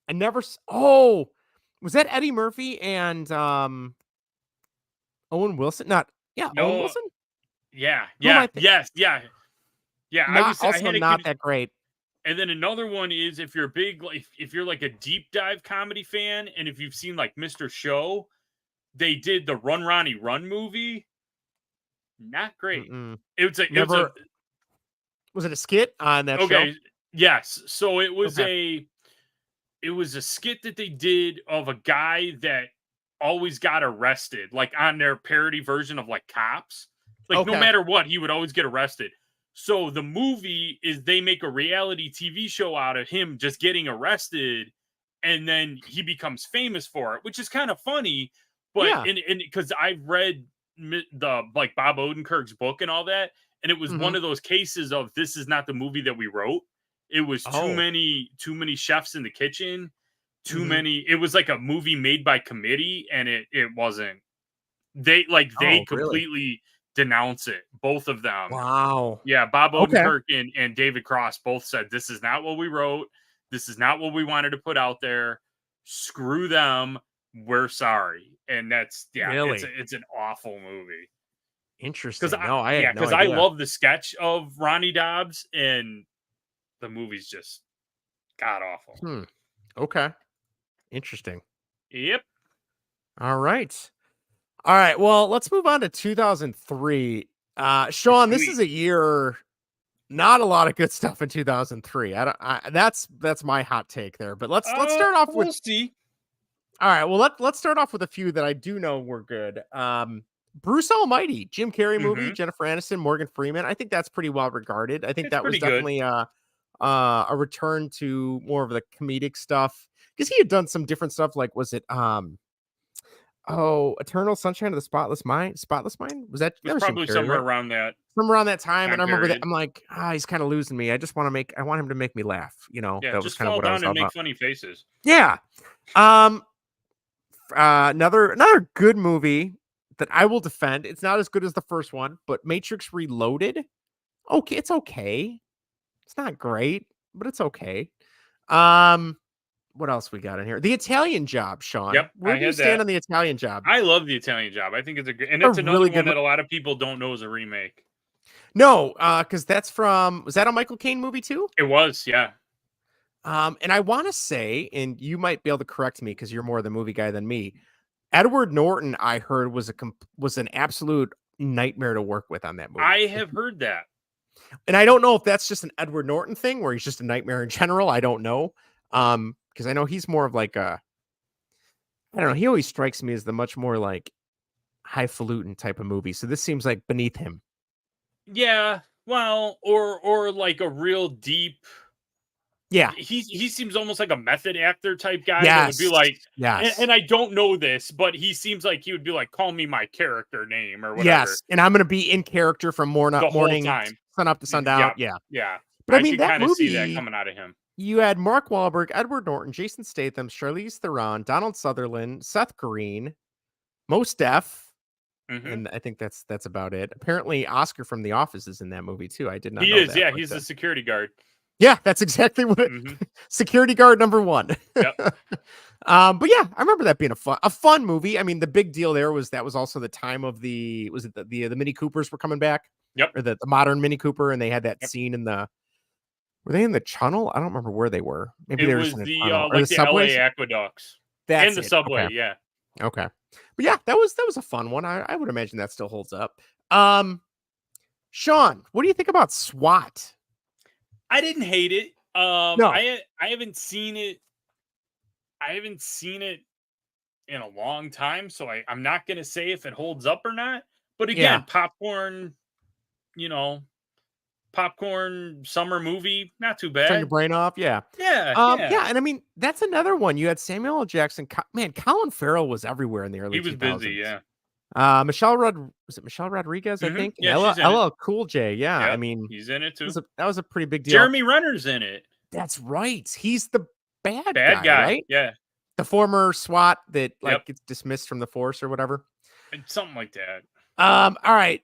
I never. Oh, was that Eddie Murphy and Owen Wilson? Owen No, Wilson. yeah, Who am yeah, I yes, yeah. Yeah, I Not was. I also had a not that great. And then another one is if you're a big, like, if you're like a deep dive comedy fan, and if you've seen like Mr. Show, they did the Run Ronnie Run movie. Not great. Mm-mm. It was a Never. Was it a skit on that show? okay. Yes. So it was Okay. a skit that they did of a guy that always got arrested, like on their parody version of like Cops. Like no Okay. matter what, he would always get arrested. So the movie is they make a reality TV show out of him just getting arrested, and then he becomes famous for it, which is kind of funny. But Yeah. and because I've read the like Bob Odenkirk's book and all that, and it was one Mhm. of those cases of this is not the movie that we wrote. It was too Oh. many chefs in the kitchen, too Mhm. many. It was like a movie made by committee, and it wasn't. They Oh, really? completely denounce it, both of them. Wow. Yeah, Bob Okay. Odenkirk and David Cross both said this is not what we wrote. This is not what we wanted to put out there. Screw them. We're sorry. And that's Really? it's an awful movie. Interesting. No, I had no Because I idea. love the sketch of Ronnie Dobbs, and the movie's just god awful. Okay. Interesting. Yep. All right. All right. Well, let's move on to 2003. Sean, this Sweet. is a year. Not a lot of good stuff in 2003. That's my hot take there. But let's start off with. We'll see. All right. Well, let's start off with a few that I do know were good. Bruce Almighty, Jim Carrey movie, Mhm. Jennifer Aniston, Morgan Freeman. I think that's pretty well regarded. I think It's that was pretty good. definitely a return to more of the comedic stuff because he had done some different stuff. Like, was it Eternal Sunshine of the Spotless Mind? Spotless Mind? Was that It was was Jim probably Carrey, somewhere right? around that Somewhere around that time, and time I remember that period. I'm like, he's kind of losing me. I want him to make me laugh. Yeah, That was just kind of fall what I was down all and make about. funny faces. Yeah. Um. Another good movie that I will defend. It's not as good as the first one, but Matrix Reloaded. Okay, it's okay. It's not great, but it's okay. What else we got in here? The Italian Job, Sean. Yep, Where I do you had stand that. on the Italian Job? I love the Italian Job. I think it's a good, and A it's another really one good. that a lot of people don't know is a remake. No, because that's from. Was that a Michael Caine movie too? It was, yeah. And I want to say, and you might be able to correct me because you're more the movie guy than me. Edward Norton, I heard, was an absolute nightmare to work with on that movie. I have heard that. And I don't know if that's just an Edward Norton thing where he's just a nightmare in general. I don't know. Because I know he's more of like I don't know. He always strikes me as the much more like highfalutin type of movie. So this seems like beneath him. Yeah, well, or like a real deep. Yeah. He seems almost like a method actor type guy that would be Yes. like, Yes. and I don't know this, but he seems like he would be like, call me my character name or whatever Yes. And I'm gonna be in character from the whole morning time. sun up to sundown. Yeah. Yeah. But I I mean could that kind of see that movie. coming out of him. You had Mark Wahlberg, Edward Norton, Jason Statham, Charlize Theron, Donald Sutherland, Seth Green, Mos Def, Hmm. and I think that's about it. Apparently, Oscar from The Office is in that movie too. I did not He know is, that. yeah. But, He's the security guard. yeah, that's exactly what it. Hmm. Security guard number one. Yep. But yeah, I remember that being a fun movie. I mean, the big deal there was that was also the time of the Mini Coopers were coming back. Yep. Or the modern Mini Cooper, and they had that Yep. scene in the. Were they in the tunnel? I don't remember where they were. Maybe It they were just was in the the tunnel. Or like the the LA subways. aqueducts That's and the it. subway. Okay. Yeah. Okay. But yeah, that was a fun one. I would imagine that still holds up. Sean, what do you think about SWAT? I didn't hate it. No. I haven't seen it. I haven't seen it in a long time, so I'm not gonna say if it holds up or not. But again, Yeah. popcorn, popcorn summer movie, not too Turn your bad. brain off. Yeah. Yeah, yeah. Yeah. And I mean, that's another one. You had Samuel L. Jackson. Man, Colin Farrell was everywhere in the early He was 2000s. busy, yeah. Was it Michelle Rodriguez? I Mhm. think. Yeah, And she's in it. LL Cool J. Yeah. I Yep, mean, he's in it too. that was a pretty big deal. Jeremy Renner's in it. That's right. He's the bad Bad guy, guy, right? yeah. The former SWAT that like Yep. gets dismissed from the force or whatever. Something like that. All right.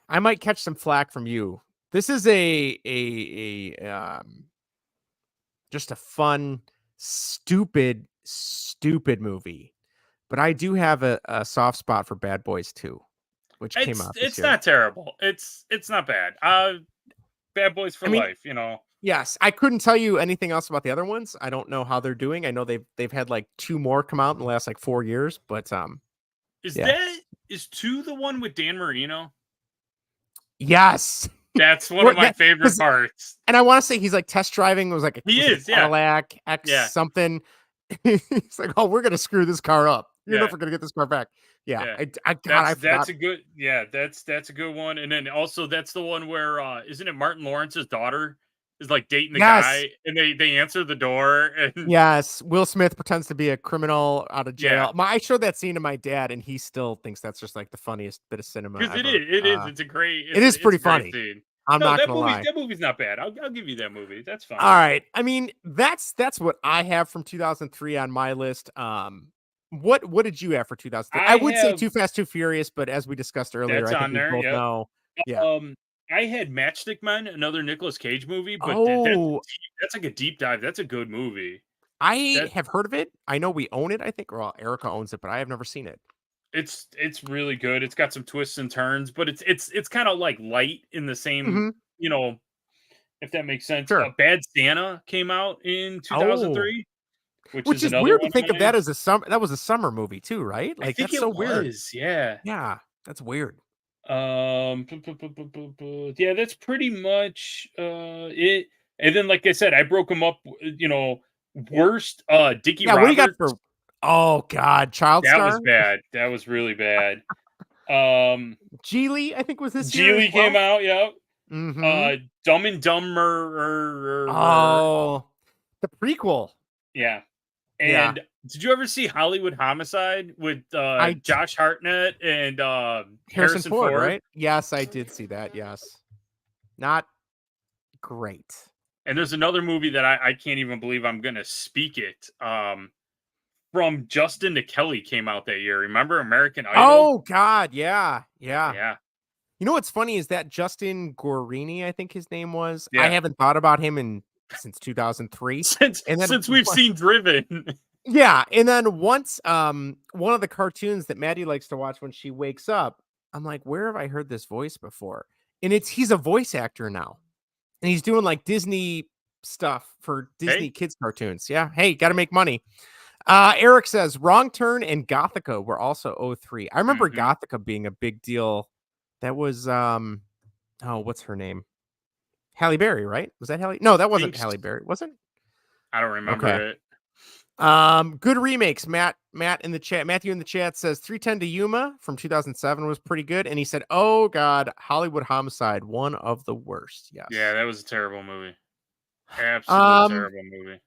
I might catch some flack from you. This is just a fun, stupid movie. But I do have a soft spot for Bad Boys 2, which came out this It's year. not terrible. It's not bad. Bad Boys for life, Yes, I couldn't tell you anything else about the other ones. I don't know how they're doing. I know they've had like 2 more come out in the last like 4 years, but yeah. Is 2 the one with Dan Marino? Yes. That's one of What my that favorite 'cause parts. and I wanna say he's like test driving He was it a is, yeah. Cadillac X Yeah. something. He's like, "Oh, we're gonna screw this car up. You're Yeah. never gonna get this car back." Yeah, Yeah. I God, I That's forgot. a good that's a good one, and then also that's the one where, isn't it Martin Lawrence's daughter is, like, dating the Yes. guy, and they answer the door, and Yes, Will Smith pretends to be a criminal out of yeah, jail. I showed that scene to my dad, and he still thinks that's just like the funniest bit of cinema because ever. it's a great It is it's pretty a great funny. scene. I'm No, not gonna lie. that movie's not bad. I'll give you that movie. That's All fine. right. I mean, that's what I have from 2003 on my list. What did you have for 2003? I I would say have Too Fast, Too Furious, but as we discussed earlier, that's I think on we there, both yep. know. Yeah. Um, I had Matchstick Men, another Nicolas Cage movie, but Oh, that's like a deep dive. That's a good movie. I That have heard of it. I know we own it, I think. Well, Erica owns it, but I have never seen it. it's really good. It's got some twists and turns, but it's kind of like light in the same, Hmm. you know, if that makes sense. Sure. Bad Santa came out in Oh, 2003, which which is is another weird to one of think of mine. that as a summer. That was a summer movie too, right? I Like think that's so it weird. was, yeah. Yeah, that's weird. Yeah, that's pretty much it. And then, like I said, I broke them up. Worst. Dickie Yeah, what do you got Roberts. for? Oh God, Child That was Star. bad. That was really bad. Um, Geely, I think was this year as Geely came well. out. Yep. Mm-hmm. Dumb and Dumber. Oh, the prequel. Yeah. Yeah, And did you ever see Hollywood Homicide with I Josh Hartnett and Harrison Harrison Ford, Ford? right? Yes, I did see that. Yes, not great. And there's another movie that I can't even believe I'm gonna speak it. From Justin to Kelly came out that year. Remember American Idol? Oh God, yeah, yeah. Yeah. You know what's funny is that Justin Guarini, I think his name was. I Yeah. haven't thought about him in since 2003, Since and then since we've seen Driven. yeah, and then once one of the cartoons that Maddie likes to watch when she wakes up, I'm like, where have I heard this voice before? And he's a voice actor now. And he's doing like Disney stuff for Disney Hey. kids cartoons. Yeah. Hey, got to make money. Eric says Wrong Turn and Gothica were also '03. I remember Mhm. Gothica being a big deal. That was oh, what's her name? Halle Berry, right? Was that Halle? No, that wasn't Thanks. Halle Berry, was it? I don't Okay. remember it. Good remakes. Matt in the chat. Matthew in the chat says 310 to Yuma from 2007 was pretty good. And he said, oh God, Hollywood Homicide, one of the worst. Yeah, Yes. that was a terrible movie. Absolute Um, terrible movie.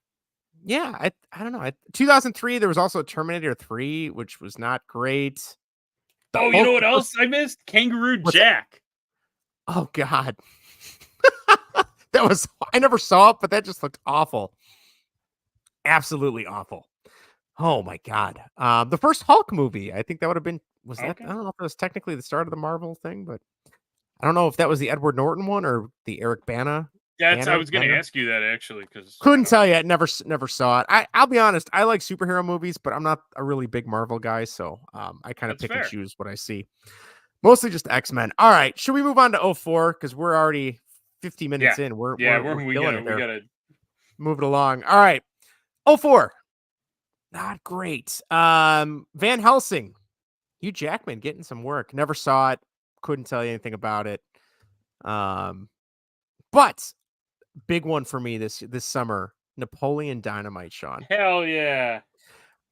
yeah, I don't know. 2003, there was also Terminator 3, which was not great. The Oh, you know Hulk, what else I missed? Kangaroo what's that? Jack. Oh God. That was, I never saw it, but that just looked awful. Absolutely awful. Oh my God. The first Hulk movie, I think that would have been, was that, I Okay. don't know if it was technically the start of the Marvel thing, but I don't know if that was the Edward Norton one or the Eric Bana. I was gonna Banner. ask you that actually, because I Couldn't don't tell know. you. Never saw it. I'll be honest. I like superhero movies, but I'm not a really big Marvel guy, so I kind of That's pick and fair. choose what I see. Mostly just X-Men. All right, should we move on to '04 because we're already 50 minutes Yeah. in. We're Yeah, we're, we're we killing gotta it we there. gotta Move it along. All right, '04. Not great. Van Helsing, Hugh Jackman getting some work. Never saw it. Couldn't tell you anything about it. But big one for me this summer, Napoleon Dynamite, Sean. hell yeah.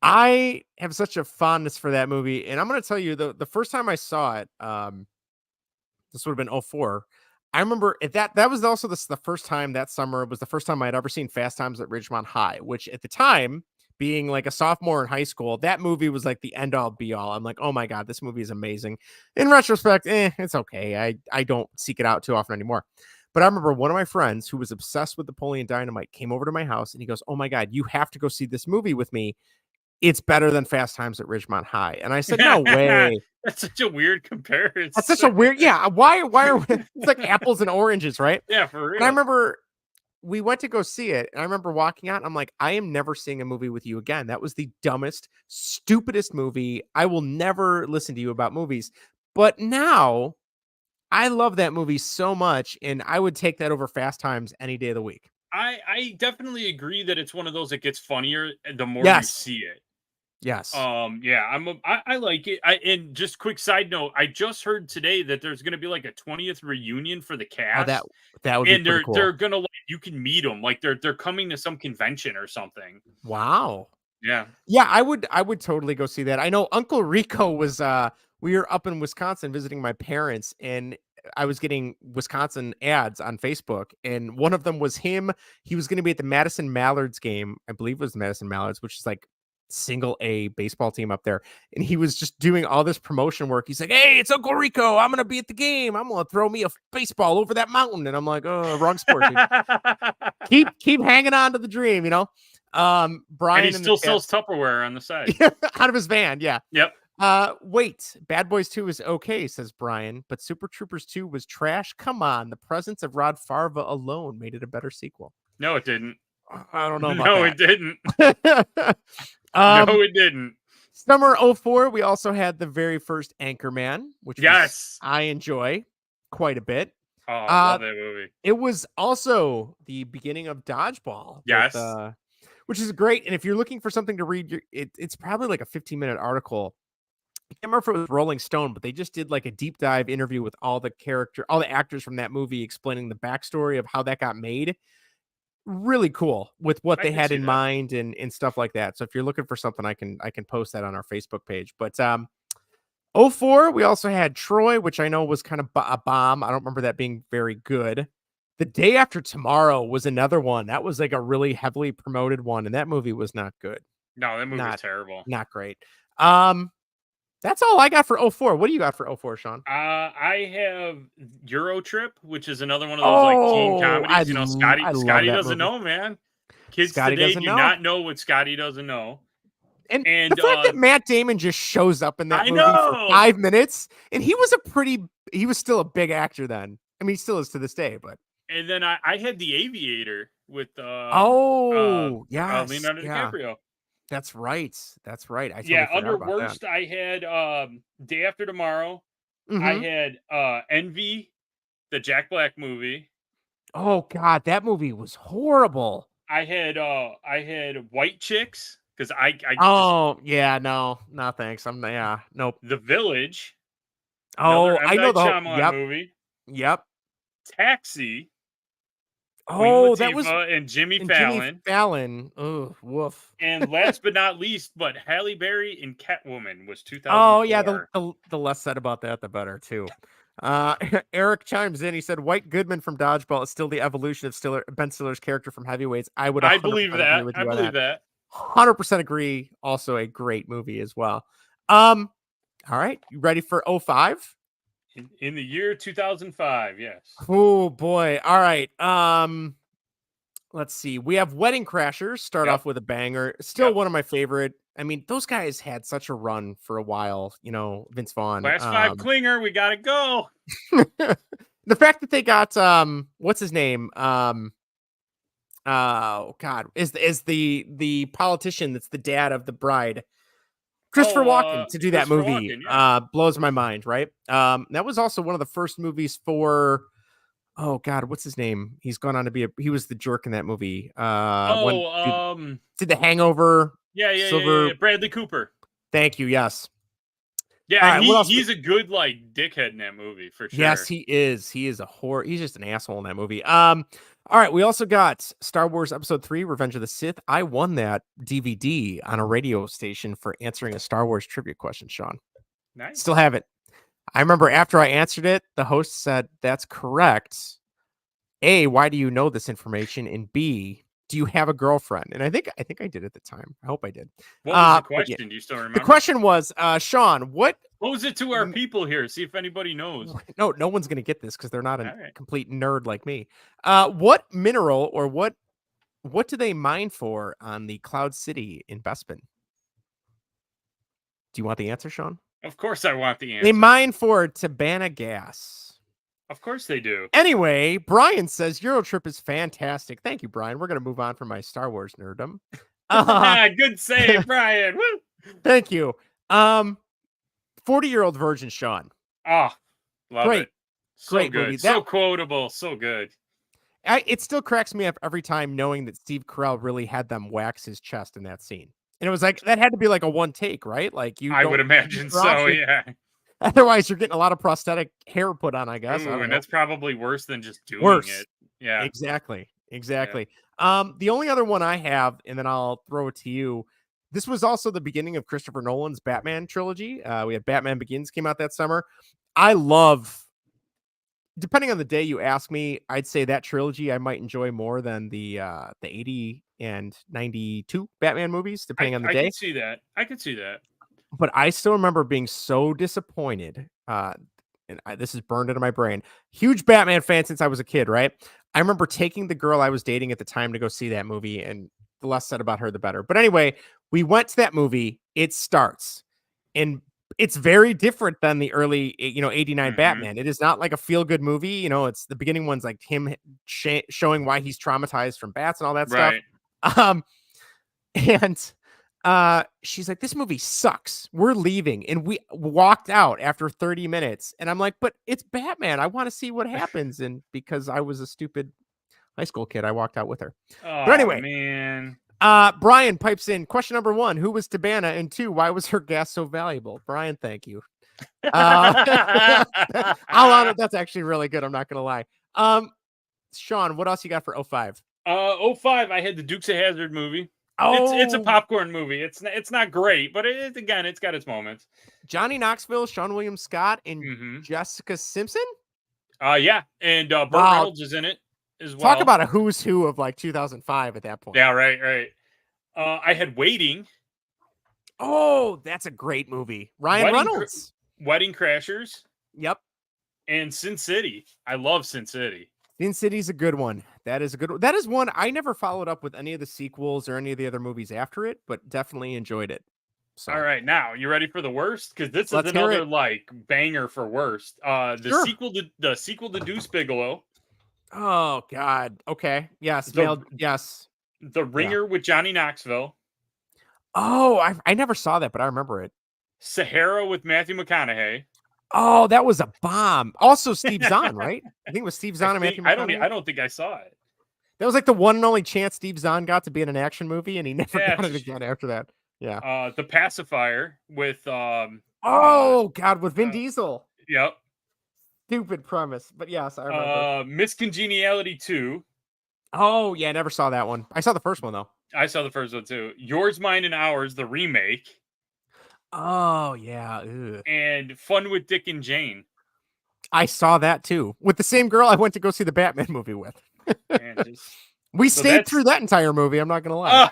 I have such a fondness for that movie, and I'm going to tell you the first time I saw it, this would have been '04. I remember that was also the first time that summer was the first time I'd ever seen Fast Times at Ridgemont High, which at the time, being like a sophomore in high school, that movie was like the end all be all. I'm like, oh my God, this movie is amazing. In retrospect, it's okay. I don't seek it out too often anymore. But I remember one of my friends who was obsessed with Napoleon Dynamite came over to my house and he goes, oh my God, you have to go see this movie with me. It's better than Fast Times at Ridgemont High. And I said, no way. That's such a weird That's such a comparison. weird, yeah. Why are we, it's like apples and oranges, right? Yeah, for And I real. remember we went to go see it. And I remember walking out. And I'm like, I am never seeing a movie with you again. That was the dumbest, stupidest movie. I will never listen to you about movies. But now I love that movie so much, and I would take that over Fast Times any day of the week. I definitely agree that it's one of those that gets funnier the more you Yes. see it. Yes. Yeah, I like it. And just quick side note, I just heard today that there's gonna be like a 20th reunion for the Oh, cast, that would be and pretty they're cool. gonna like you can meet them like they're coming to some convention or something. Wow. Yeah. Yeah, I would totally go see that. I know Uncle Rico was we were up in Wisconsin visiting my parents, and I was getting Wisconsin ads on Facebook, and one of them was him. He was going to be at the Madison Mallards game. I believe it was the Madison Mallards, which is like single A baseball team up there. And he was just doing all this promotion work. He's like, "Hey, it's Uncle Rico. I'm going to be at the game. I'm going to throw me a baseball over that mountain." And I'm like, "Oh, wrong sport, dude. Keep hanging on to the dream, you know?" And Brian he in the still chat, sells Tupperware on the side. out of his van, yeah. Yep. Wait, Bad Boys 2 is okay, says Brian, but Super Troopers 2 was trash. Come on, the presence of Rod Farva alone made it a better sequel. No, it didn't. I don't know about No, it didn't. that. No, it didn't. Summer 04, we also had the very first Anchorman, which Yes. I enjoy quite a bit. Oh, I love that movie. It was also the beginning of Dodgeball. Yes. With, which is great. And if you're looking for something to read, it's probably like a 15-minute article. I can't remember if it was Rolling Stone, but they just did like a deep dive interview with all the actors from that movie, explaining the backstory of how that got made. Really cool with what I they can had see in that. mind and stuff like that. So if you're looking for something, I can post that on our Facebook page. But 04, we also had Troy, which I know was kind of a bomb. I don't remember that being very good. The Day After Tomorrow was another one. That was like a really heavily promoted one, and that movie was not good. No, that movie was Not terrible. Not great. That's all I got for 04. What do you got for 04, Sean? I have Euro Trip, which is another one of those like teen comedies. You know, Scotty doesn't know, man. Kids Scotty today doesn't do know. not know what Scotty doesn't know. And the fact that Matt Damon just shows up in that movie for 5 minutes, and he was still a big actor then. I mean, he still is to this day, but. And then I had The Aviator with Leonardo DiCaprio. That's right. That's right. I totally Yeah, forgot under about worst, that. I had Day After Tomorrow. Mhm. I had Envy, the Jack Black movie. Oh God, that movie was horrible. I had White Chicks because I no thanks. Nope. The Village. Oh, another M. I know Night the Shyamalan movie. Yep. Taxi. Oh, Queen that was Latifah and Jimmy and Fallon. Jimmy Fallon. Oh, woof. And last but not least, but Halle Berry in Catwoman was 2004. Oh yeah, the less said about that, the better too. Eric chimes in. He said White Goodman from Dodgeball is still the evolution of Ben Stiller's character from Heavyweights. I believe that. Agree with you I believe that. 100% agree. Also a great movie as well. All right, you ready for 05? In the year 2005, yes. Oh boy. All right. Let's see. We have Wedding Crashers start off with a banger. Still one of my favorite. I mean, those guys had such a run for a while, you know, Vince Vaughn. Class 5 Klinger, we gotta go. The fact that they got what's his name? Oh God, is the politician that's the dad of the bride. Christopher Walken to do that movie blows my mind, right? That was also one of the first movies for oh God, what's his name? He's gone on to be he was the jerk in that movie. Did The Hangover? Yeah. Bradley Cooper. Thank you. Yes. Yeah, right, he's a good like dickhead in that movie for sure. Yes, he is. He is a whore. He's just an asshole in that movie. All right, we also got Star Wars Episode 3, Revenge of the Sith. I won that DVD on a radio station for answering a Star Wars trivia question, Sean. Nice. Still have it. I remember after I answered it, the host said, "That's correct. A, why do you know this information? And B, do you have a girlfriend?" And I think I did at the time. I hope I did. What was the question? Yeah. Do you still remember? The question was, Sean, what pose it to our people here? See if anybody knows. No one's gonna get this because they're not a complete nerd like me. What mineral or what do they mine for on the Cloud City in Bespin? Do you want the answer, Sean? Of course I want the answer. They mine for Tabana gas. Of course they do. Anyway, Brian says Eurotrip is fantastic. Thank you, Brian. We're going to move on from my Star Wars nerdom. Good save, Brian. Woo! Thank you. 40-Year-Old Virgin, Sean. Oh, love it. So Great good. movie. So quotable. So good. It still cracks me up every time knowing that Steve Carell really had them wax his chest in that scene. And it was like, that had to be like a one take, right? Like you I don't would imagine so, yeah. otherwise you're getting a lot of prosthetic hair put on, I guess. I Ooh, don't and know. that's probably worse than just doing Worse. it. Yeah. Exactly. The only other one I have, and then I'll throw it to you. This was also the beginning of Christopher Nolan's Batman trilogy. We had Batman Begins came out that summer. I love, depending on the day you ask me, I'd say that trilogy I might enjoy more than the 80 and 92 Batman movies, depending on the I day. can see that. I can see that. But I still remember being so disappointed. This is burned into my brain. Huge Batman fan since I was a kid, right? I remember taking the girl I was dating at the time to go see that movie, and the less said about her, the better. But anyway, we went to that movie. It starts, and it's very different than the early, 89 Batman. It is not like a feel good movie. It's the beginning one's like him showing why he's traumatized from bats and all that Right. stuff. And she's like, this movie sucks. We're leaving. And we walked out after 30 minutes. And I'm like, but it's Batman. I want to see what happens. And because I was a stupid high school kid, I walked out with her. Oh, But anyway, man. Brian pipes in question number 1, who was Tabana? And 2, why was her gas so valuable? Brian, thank you. That's actually really good. I'm not going to lie. Sean, what else you got for 05? 05, I had the Dukes of Hazzard movie. Oh, It's a popcorn movie. It's not great, but it's got its moments. Johnny Knoxville, Sean William Scott, and Jessica Simpson. Yeah, and Burt Reynolds is in it as well. Talk about a who's who of like 2005 at that point. Yeah, right. I had Waiting. Oh, that's a great movie. Ryan Reynolds. Wedding Crashers. Yep. And Sin City. I love Sin City. Sin City's a good one. That is a good one. That is one I never followed up with any of the sequels or any of the other movies after it, but definitely enjoyed it. So. All right, now you ready for the worst? Because this is another like banger for worst. The sequel to Deuce Bigalow. Oh God. Okay. Yes. Yes. The Ringer with Johnny Knoxville. Oh, I never saw that, but I remember it. Sahara with Matthew McConaughey. Oh, that was a bomb. Also, Steve Zahn, right? I think it was Steve Zahn and Matthew McConaughey. I don't think I saw it. That was like the one and only chance Steve Zahn got to be in an action movie, and he never got it again after that. Yeah. The Pacifier with God, with Vin Diesel. Yep. Stupid premise, but yes, I remember. Miss Congeniality 2. Oh yeah, I never saw that one. I saw the first one though. I saw the first one too. Yours, Mine, and Ours, the remake. Oh yeah. Ugh. And Fun with Dick and Jane. I saw that too, with the same girl I went to go see the Batman movie with. We stayed through that entire movie. I'm not gonna lie.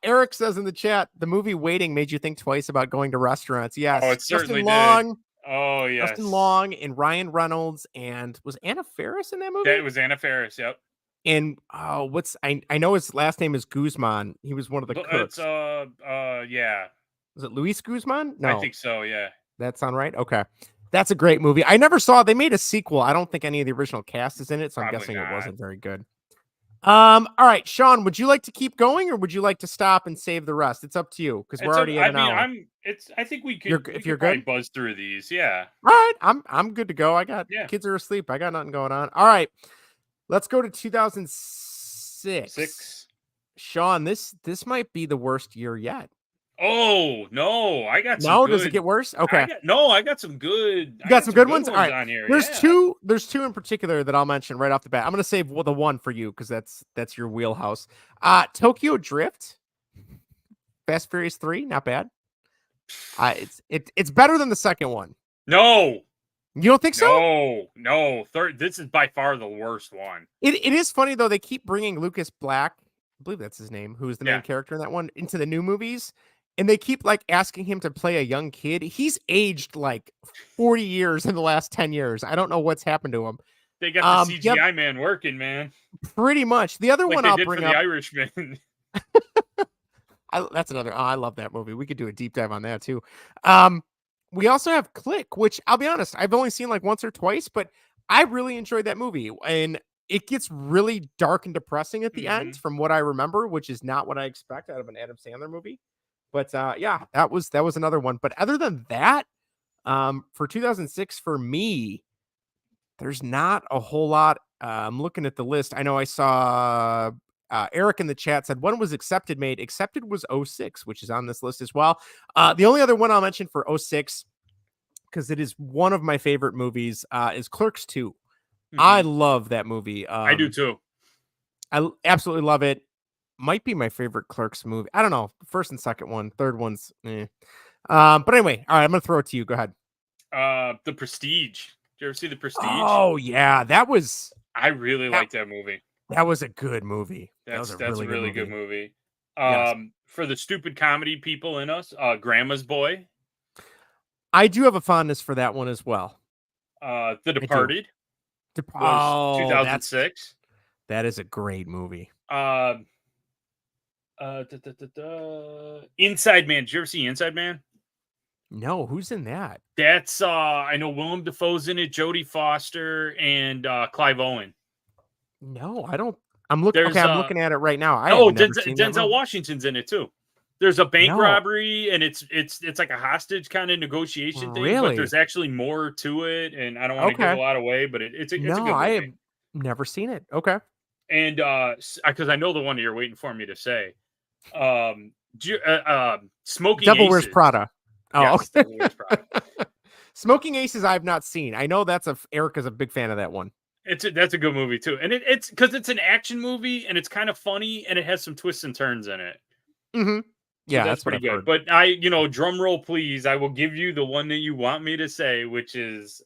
Eric says in the chat, the movie Waiting made you think twice about going to restaurants. Yes. Oh, it certainly did. Oh, yes. Justin Long and Ryan Reynolds, and was Anna Faris in that movie? Yeah, it was Anna Faris. Yep. And I know his last name is Guzman. He was one of the cooks. Yeah. Was it Luis Guzman? No, I think so. Yeah. That sound right? Okay. That's a great movie. I never saw. They made a sequel. I don't think any of the original cast is in it, so I'm guessing it wasn't very good. All right, Sean, would you like to keep going, or would you like to stop and save the rest? It's up to you because we're already at an hour. I think we could. If you're good, buzz through these. Yeah. All right, I'm good to go. I got kids are asleep. I got nothing going on. All right, let's go to 2006. Sean, this might be the worst year yet. Oh no, I got some good. Does it get worse? Okay. I got some good. You got some good ones? All right. On here. There's two in particular that I'll mention right off the bat. I'm gonna save the one for you because that's your wheelhouse. Tokyo Drift, Fast Furious 3, not bad. It's better than the second one. No. You don't think so? No. This is by far the worst one. It is funny though. They keep bringing Lucas Black, I believe that's his name, who is the main character in that one, into the new movies. And they keep like asking him to play a young kid. He's aged like 40 years in the last 10 years. I don't know what's happened to him. They got the CGI man working, man. Pretty much. The other one I'll bring up. The Irishman. That's another. I love that movie. We could do a deep dive on that too. We also have Click, which I'll be honest, I've only seen like once or twice, but I really enjoyed that movie. And it gets really dark and depressing at the end from what I remember, which is not what I expect out of an Adam Sandler movie. But that was another one. But other than that, For 2006, for me, there's not a whole lot. I'm looking at the list. I know I saw Eric in the chat said one was accepted made. Accepted was '06, which is on this list as well. The only other one I'll mention for '06, because it is one of my favorite movies, is Clerks 2. I love that movie. I do too. I absolutely love it. Might be my favorite Clerks movie. I don't know. First and second one. Third one's eh. But anyway, all right, I'm gonna throw it to you. Go ahead. The Prestige. Did you ever see The Prestige? Oh yeah, I really like that movie. That was a good movie. That's a really good movie. Yes. For the stupid comedy people in us, Grandma's Boy. I do have a fondness for that one as well. The Departed was 2006. That is a great movie. Inside Man. Did you ever see Inside Man? No, who's in that? That's I know Willem Dafoe's in it, Jodie Foster, and Clive Owen. No, I don't. I'm looking. Okay, I'm looking at it right now. Denzel Washington's in it too. There's a bank robbery, and it's like a hostage kind of negotiation thing. But there's actually more to it, and I don't want to give a lot away. But it's a good movie. I have never seen it. Okay, and because I know the one that you're waiting for me to say, Smoking Devil Aces. Wears Prada. Oh, yes, okay. Devil Wears Prada. Smoking Aces, I've not seen. I know Erica's a big fan of that one. That's a good movie too, and it's because it's an action movie and it's kind of funny and it has some twists and turns in it. Mm-hmm. Yeah, so that's pretty good. Heard. But drum roll, please. I will give you the one that you want me to say, which is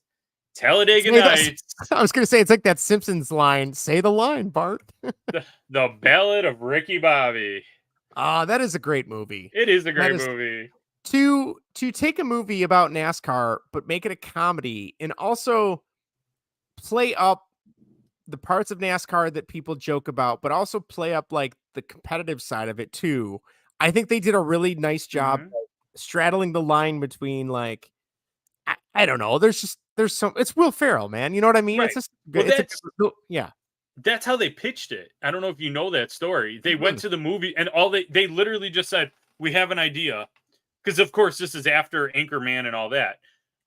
Talladega Nights. I was going to say it's like that Simpsons line. Say the line, Bart. the Ballad of Ricky Bobby. That is a great movie. It is a great movie. To take a movie about NASCAR but make it a comedy and also play up the parts of NASCAR that people joke about, but also play up like the competitive side of it too. I think they did a really nice job straddling the line between like, I don't know. It's Will Ferrell, man. You know what I mean? Right. It's just, yeah. That's how they pitched it. I don't know if you know that story. They went to the movie and they literally just said, we have an idea. Because of course this is after Anchorman and all that.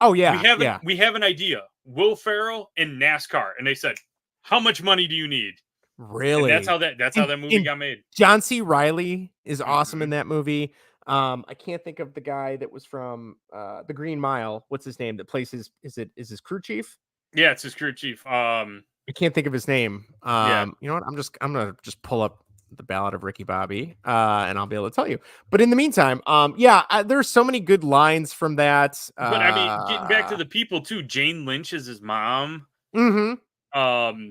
Oh yeah. We have an idea. Will Ferrell in NASCAR. And they said, how much money do you need? Really? And that's how that movie got made. John C. Reilly is awesome in that movie. I can't think of the guy that was from The Green Mile. What's his name? That plays is his crew chief? Yeah, it's his crew chief. I can't think of his name. Yeah. You know what? I'm gonna just pull up the Ballad of Ricky Bobby, and I'll be able to tell you. But in the meantime, there's so many good lines from that. But I mean, getting back to the people too, Jane Lynch is his mom. Mm-hmm.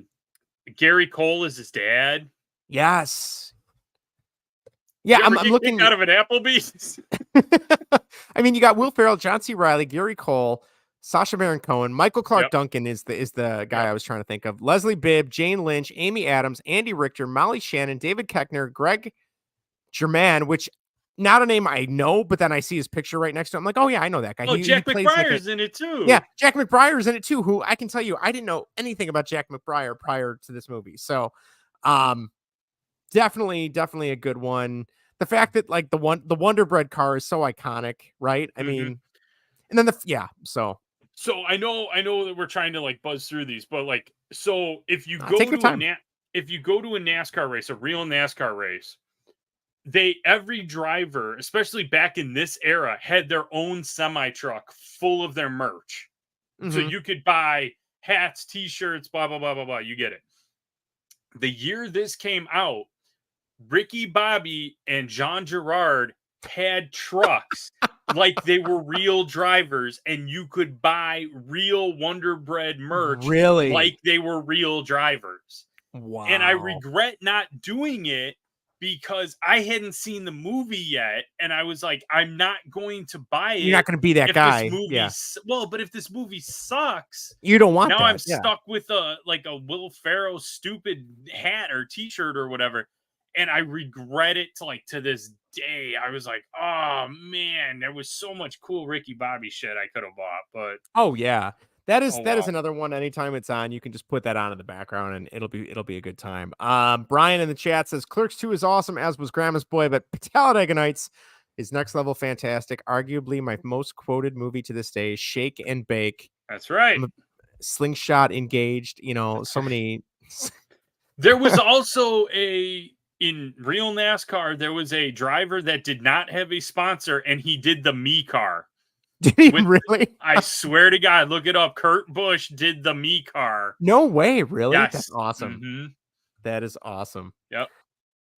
Gary Cole is his dad. Yes. Yeah, I'm looking out of an Applebee's. I mean, you got Will Ferrell, John C. Reilly, Gary Cole, Sacha Baron Cohen, Michael Clark Duncan is the guy I was trying to think of. Leslie Bibb, Jane Lynch, Amy Adams, Andy Richter, Molly Shannon, David Koechner, Greg German, which not a name I know, but then I see his picture right next to him. I'm like, oh yeah, I know that guy. Jack McBriar's in it too. Yeah, Jack McBriar's in it too. Who I can tell you, I didn't know anything about Jack McBriar prior to this movie. So, definitely a good one. The fact that like the Wonder Bread car is so iconic, right? I mean, and then So I know that we're trying to like buzz through these, but like, so if you go to a NASCAR race, a real NASCAR race, every driver, especially back in this era, had their own semi truck full of their merch. So you could buy hats, t-shirts, blah, blah, blah, blah, blah. You get it. The year this came out, Ricky Bobby and John Gerard had trucks like they were real drivers, and you could buy real Wonder Bread merch like they were real drivers. Wow. And I regret not doing it because I hadn't seen the movie yet, and I was like, I'm not going to buy it. You're not going to be that guy. But if this movie sucks, you don't want now that. I'm stuck with a Will Ferrell stupid hat or t-shirt or whatever. And I regret it to this day. I was like, oh man, there was so much cool Ricky Bobby shit I could have bought. But oh yeah, that is another one. Anytime it's on, you can just put that on in the background, and it'll be a good time. Brian in the chat says Clerks 2 is awesome, as was Grandma's Boy, but Talladega Nights is next level fantastic. Arguably my most quoted movie to this day. Shake and Bake. That's right. Slingshot Engaged. That's So right. many. There was also in real NASCAR, there was a driver that did not have a sponsor, and he did the Me car. Did he With, really? I swear to God, look it up. Kurt Busch did the Me car. No way, really? Yes. That's awesome. Mm-hmm. That is awesome. Yep.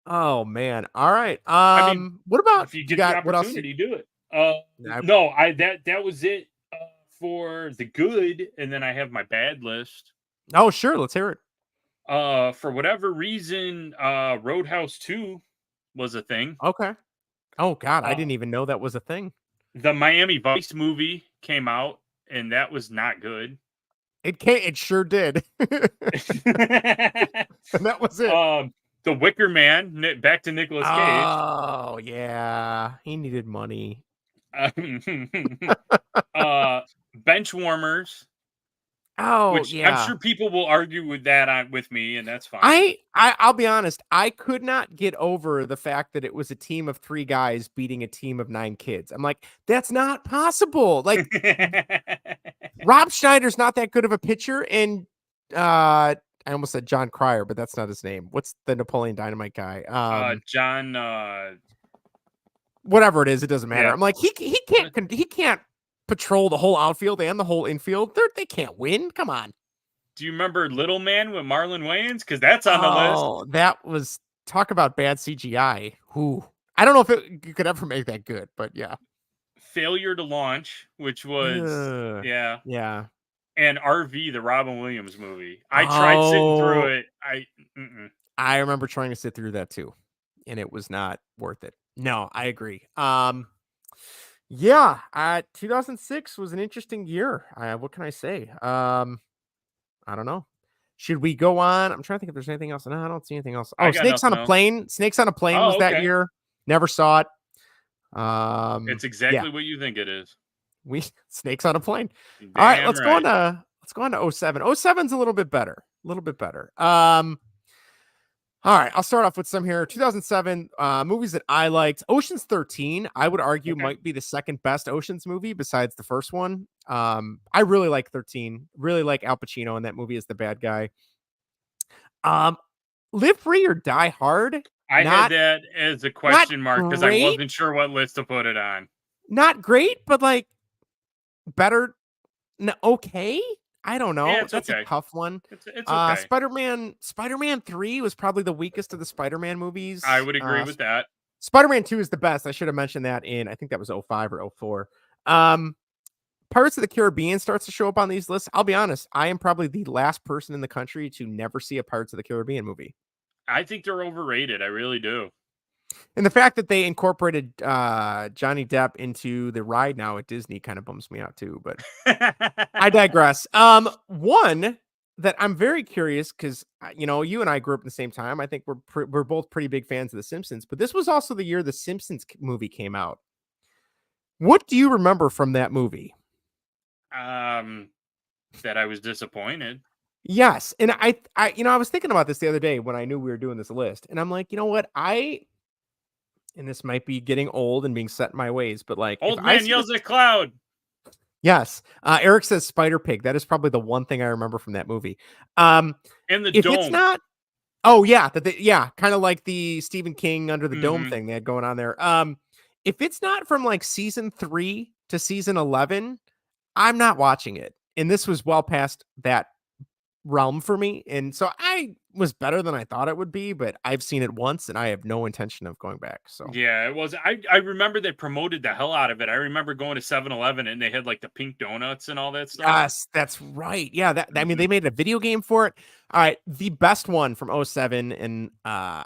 Oh man. All right. I mean, what about if you get the what else? opportunity, do it. No, that was it for the good, and then I have my bad list. Oh, sure. Let's hear it. For whatever reason, Roadhouse 2 was a thing. Okay. Oh God, I didn't even know that was a thing. The Miami Vice movie came out, and that was not good. It sure did. That was it. The Wicker Man, back to Nicolas Cage. Oh yeah, he needed money. Bench Warmers. Oh which yeah, I'm sure people will argue with that with me, and that's fine. I'll be honest. I could not get over the fact that it was a team of 3 guys beating a team of 9 kids. I'm like, that's not possible. Like Rob Schneider's not that good of a pitcher, and I almost said John Cryer, but that's not his name. What's the Napoleon Dynamite guy? John. Whatever it is, it doesn't matter. Yeah. I'm like, he can't patrol the whole outfield and the whole infield. They can't win. Come on. Do you remember Little Man with Marlon Wayans? Because that's on the list. Oh, that was talk about bad CGI. Who I don't know if you could ever make that good, but yeah. Failure to Launch, which was yeah. And RV, the Robin Williams movie. I tried sitting through it. I remember trying to sit through that too, and it was not worth it. No, I agree. 2006 was an interesting year. What can I say? I don't know. Should we go on? I'm trying to think if there's anything else. No, I don't see anything else. Oh, Snakes on a Plane. Snakes on a Plane was that year. Never saw it. It's exactly what you think it is. Snakes on a Plane. All right, let's go on to 07. 07's a little bit better. All right, I'll start off with some here. 2007 movies that I liked. Ocean's 13, I would argue, might be the second best Ocean's movie besides the first one. I really like 13. Really like Al Pacino in that movie as the bad guy. Live Free or Die Hard. I had that as a question mark because I wasn't sure what list to put it on. Not great, but like better. Okay. I don't know. Yeah, that's a tough one. It's okay. Spider-Man 3 was probably the weakest of the Spider-Man movies. I would agree with that. Spider-Man 2 is the best. I should have mentioned that I think that was 05 or 04. Pirates of the Caribbean starts to show up on these lists. I'll be honest. I am probably the last person in the country to never see a Pirates of the Caribbean movie. I think they're overrated. I really do. And the fact that they incorporated Johnny Depp into the ride now at Disney kind of bums me out too, but I digress. One that I'm very curious because, you and I grew up at the same time. I think we're both pretty big fans of The Simpsons, but this was also the year the Simpsons movie came out. What do you remember from that movie? That I was disappointed. Yes. And I was thinking about this the other day when I knew we were doing this list, and I'm like, you know what? And this might be getting old and being set in my ways, but like old man yells at cloud. Yes. Eric says Spider Pig. That is probably the one thing I remember from that movie. And the if dome. It's not, kind of like the Stephen King Under the Dome thing they had going on there. If it's not from like season 3 to season 11, I'm not watching it. And this was well past that realm for me, and so I was better than I thought it would be, but I've seen it once and I have no intention of going back. So yeah, it was. I remember they promoted the hell out of it. I remember going to 7-Eleven and they had like the pink donuts and all that stuff. Yes, that's right. Yeah, I mean they made a video game for it. All right, the best one from 07, and I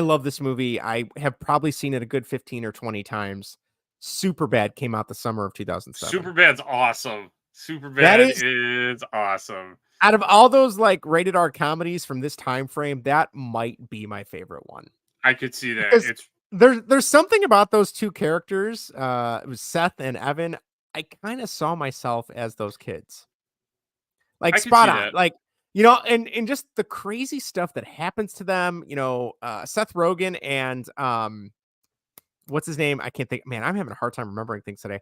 love this movie. I have probably seen it a good 15 or 20 times. Superbad came out the summer of 2007. Superbad's awesome. Superbad is awesome. Out of all those like rated R comedies from this time frame, that might be my favorite one. I could see that. There's something about those two characters. It was Seth and Evan. I kind of saw myself as those kids. Like spot on. Like, and just the crazy stuff that happens to them, Seth Rogen and what's his name? I can't think. Man, I'm having a hard time remembering things today.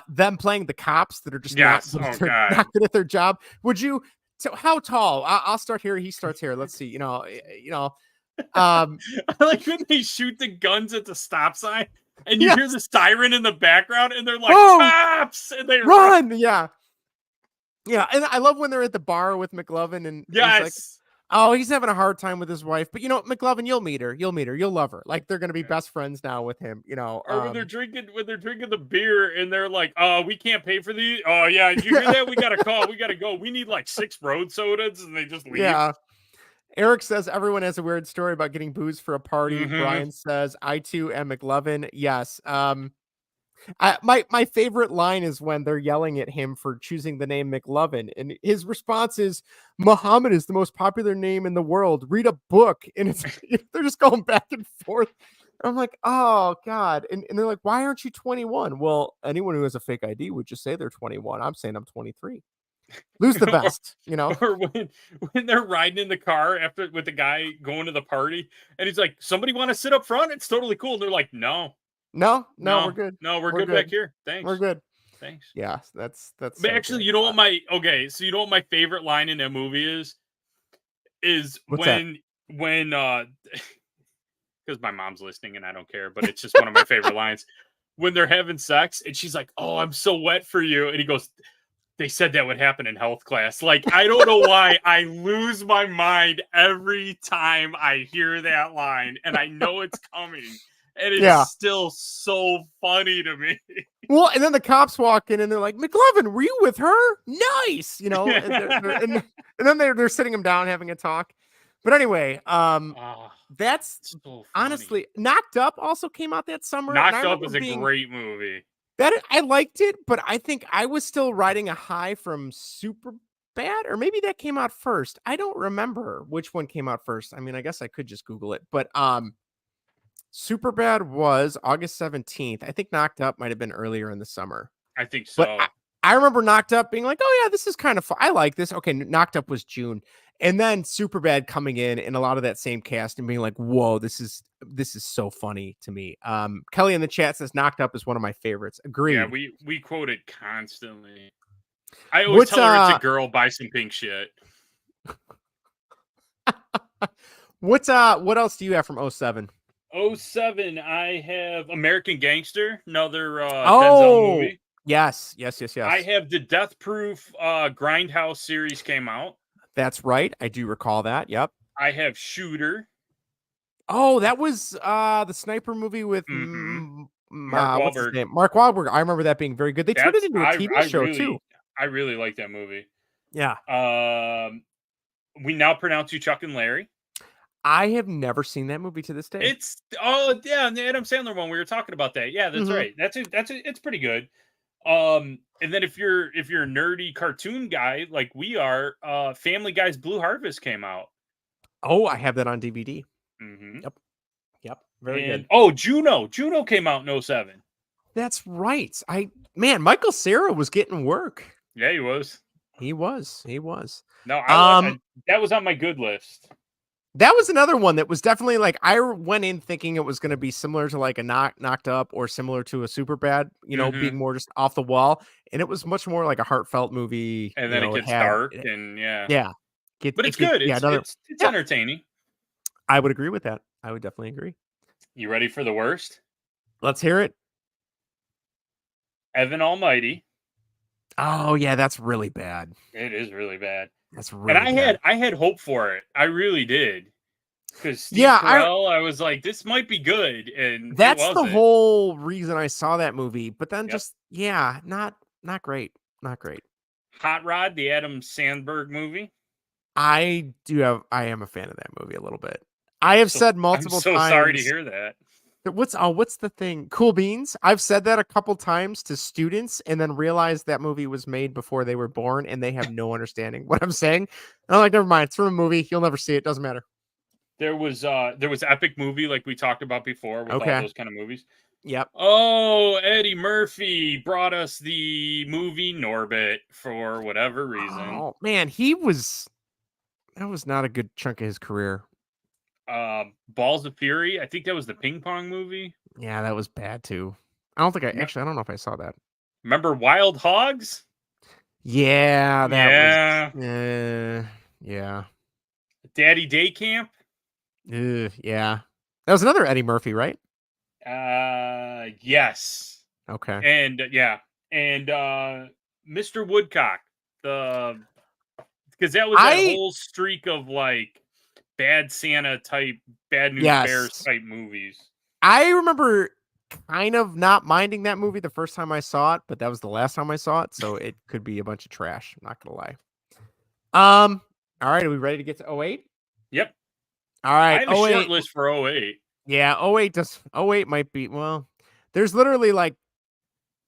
Them playing the cops that are just Yes. not good at their job. Would you? So how tall? I'll start here. He starts here. Let's see. I like when they shoot the guns at the stop sign and you hear the siren in the background and they're like, cops! And they run. Yeah. Yeah. And I love when they're at the bar with McLovin and he's like, oh, he's having a hard time with his wife. But, McLovin, you'll meet her. You'll love her. Like, they're going to be best friends now with him, Or when they're drinking the beer and they're like, we can't pay for these. Oh, yeah. Did you hear that? We got to call. We got to go. We need like 6 road sodas. And they just leave. Yeah. Eric says everyone has a weird story about getting booze for a party. Mm-hmm. Brian says, I too am McLovin. Yes. My favorite line is when they're yelling at him for choosing the name McLovin, and his response is, Muhammad is the most popular name in the world. Read a book. And it's they're just going back and forth. I'm like, oh God. And they're like, why aren't you 21? Well, anyone who has a fake ID would just say they're 21. I'm saying I'm 23. Lose the best, Or when they're riding in the car with the guy going to the party, and he's like, somebody want to sit up front? It's totally cool. And they're like, no, we're good. No, we're good back here. Thanks. We're good. Thanks. Yeah, that's. But so actually, good. You know what my favorite line in that movie is What's when because my mom's listening and I don't care, but it's just one of my favorite lines. When they're having sex and she's like, "Oh, I'm so wet for you," and he goes, they said that would happen in health class. Like, I don't know why I lose my mind every time I hear that line, and I know it's coming, and it's still so funny to me. Well, and then the cops walk in, and they're like, "McLovin, were you with her? Nice," and then they're sitting him down having a talk. But anyway, that's so honestly, Knocked Up also came out that summer. Knocked Up is a great movie. I liked it, but I think I was still riding a high from Superbad, or maybe that came out first. I don't remember which one came out first. I mean, I guess I could just Google it, but Superbad was August 17th. I think Knocked Up might have been earlier in the summer. I think so. But I remember Knocked Up being like, oh yeah, this is kind of fun. I like this. Okay, Knocked Up was June. And then Superbad coming in and a lot of that same cast and being like, whoa, this is so funny to me. Kelly in the chat says Knocked Up is one of my favorites. Agreed. Yeah, we quote it constantly. I always tell her it's a girl, buy some pink shit. What else do you have from 07? 07, I have American Gangster, another Denzel movie. Yes. I have the Death Proof Grindhouse series came out. That's right. I do recall that. Yep. I have Shooter. Oh, that was the sniper movie with Mark what's his name? Mark Wahlberg. I remember that being very good. They turned it into a TV show too. I really like that movie. Yeah. We Now Pronounce You Chuck and Larry. I have never seen that movie to this day. It's the Adam Sandler one. We were talking about that. Yeah, that's right. It's pretty good. And then if you're a nerdy cartoon guy like we are, Family Guy's Blue Harvest came out. Oh, I have that on DVD. Mm-hmm. Yep. Very good. Oh, Juno came out in 07. That's right. Michael Cera was getting work. Yeah, he was. He was. No, that was on my good list. That was another one that was definitely like, I went in thinking it was going to be similar to like a Knocked Up or similar to a Superbad, being more just off the wall. And it was much more like a heartfelt movie. And then it gets dark and yeah. But it's good. It's entertaining. I would agree with that. I would definitely agree. You ready for the worst? Let's hear it. Evan Almighty. Oh yeah, that's really bad. It is really bad. That's really bad. I had hope for it. I really did. Because Steve Carell, I was like, this might be good, and that's the whole reason I saw that movie. But then not great, not great. Hot Rod, the Adam Sandberg movie. I am a fan of that movie a little bit. I have said multiple times. I'm so sorry to hear that. What's the thing? Cool Beans. I've said that a couple times to students and then realized that movie was made before they were born and they have no understanding what I'm saying. I'm like, never mind. It's from a movie. You'll never see it. Doesn't matter. There was Epic Movie like we talked about before with all those kind of movies. Yep. Oh, Eddie Murphy brought us the movie Norbit for whatever reason. Oh man, that was not a good chunk of his career. Balls of Fury. I think that was the ping pong movie. Yeah, that was bad too. I don't think I Me- actually. I don't know if I saw that. Remember Wild Hogs? Yeah, that was. Yeah. Yeah. Daddy Day Camp? Yeah. That was another Eddie Murphy, right? Yes. Okay. And and Mr. Woodcock, the because that was that I whole streak of like bad Santa type, bad news bears yes. type movies. I remember kind of not minding that movie the first time I saw it, but that was the last time I saw it, so it could be a bunch of trash. I'm not gonna lie. All right, are we ready to get to '08? Yep. All I right, have a short '08. list for '08. Yeah, '08 might be well. There's literally like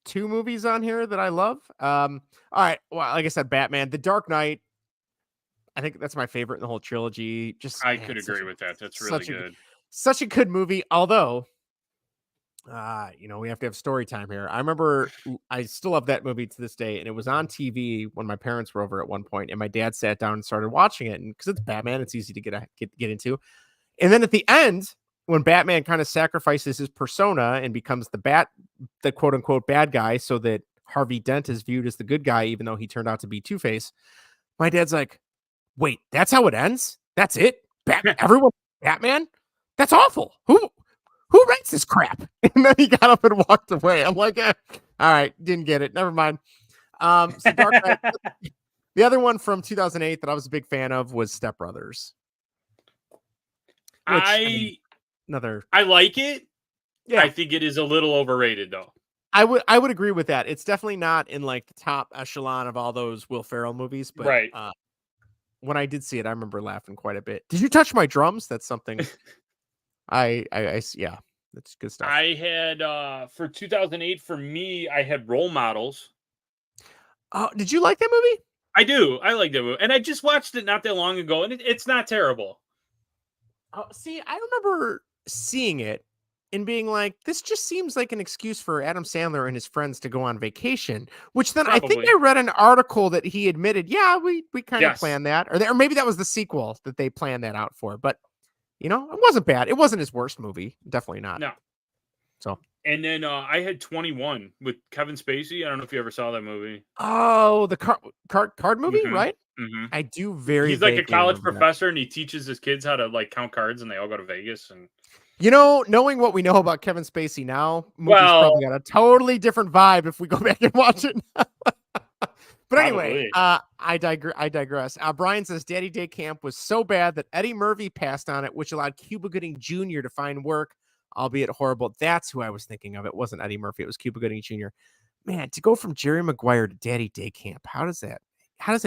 two movies on here that I love. All right, well, like I said, Batman, The Dark Knight. I think that's my favorite in the whole trilogy. Just I man, could agree with that. That's really such a good. such a good movie. Although, we have to have story time here. I remember I still love that movie to this day, and it was on TV when my parents were over at one point, and my dad sat down and started watching it, and because it's Batman, it's easy to get into. And then at the end, when Batman kind of sacrifices his persona and becomes the quote unquote bad guy, so that Harvey Dent is viewed as the good guy, even though he turned out to be Two-Face, my dad's like, wait, that's how it ends? That's it? Everyone Batman? That's awful. Who writes this crap? And then he got up and walked away. I'm like, all right, didn't get it. Never mind. So Dark Knight. The other one from 2008 that I was a big fan of was Step Brothers. Which, another. I like it. Yeah, I think it is a little overrated though. I would agree with that. It's definitely not in like the top echelon of all those Will Ferrell movies, but Right. When I did see it, I remember laughing quite a bit. Did you touch my drums? That's something. Yeah, that's good stuff. I had for 2008 for me, I had Role Models. Oh, did you like that movie? I do. I like that movie, and I just watched it not that long ago, and it's not terrible. Oh, see, I remember seeing it and being like, this just seems like an excuse for Adam Sandler and his friends to go on vacation, which then I think Probably. I read an article that he admitted, yeah, we kind of Yes. planned that, or maybe that was the sequel that they planned that out for, but it wasn't bad. It wasn't his worst movie. Definitely not. No. So, and then I had 21 with Kevin Spacey. I don't know if you ever saw that movie. Oh, the card movie, right? Mm-hmm. I do very. He's like a college remember that. professor, and he teaches his kids how to like count cards, and they all go to Vegas. And knowing what we know about Kevin Spacey now, movie's probably got a totally different vibe if we go back and watch it. But anyway, I digress. Brian says Daddy Day Camp was so bad that Eddie Murphy passed on it, which allowed Cuba Gooding Jr. to find work, albeit horrible. That's who I was thinking of. It wasn't Eddie Murphy. It was Cuba Gooding Jr. Man, to go from Jerry Maguire to Daddy Day Camp, how does that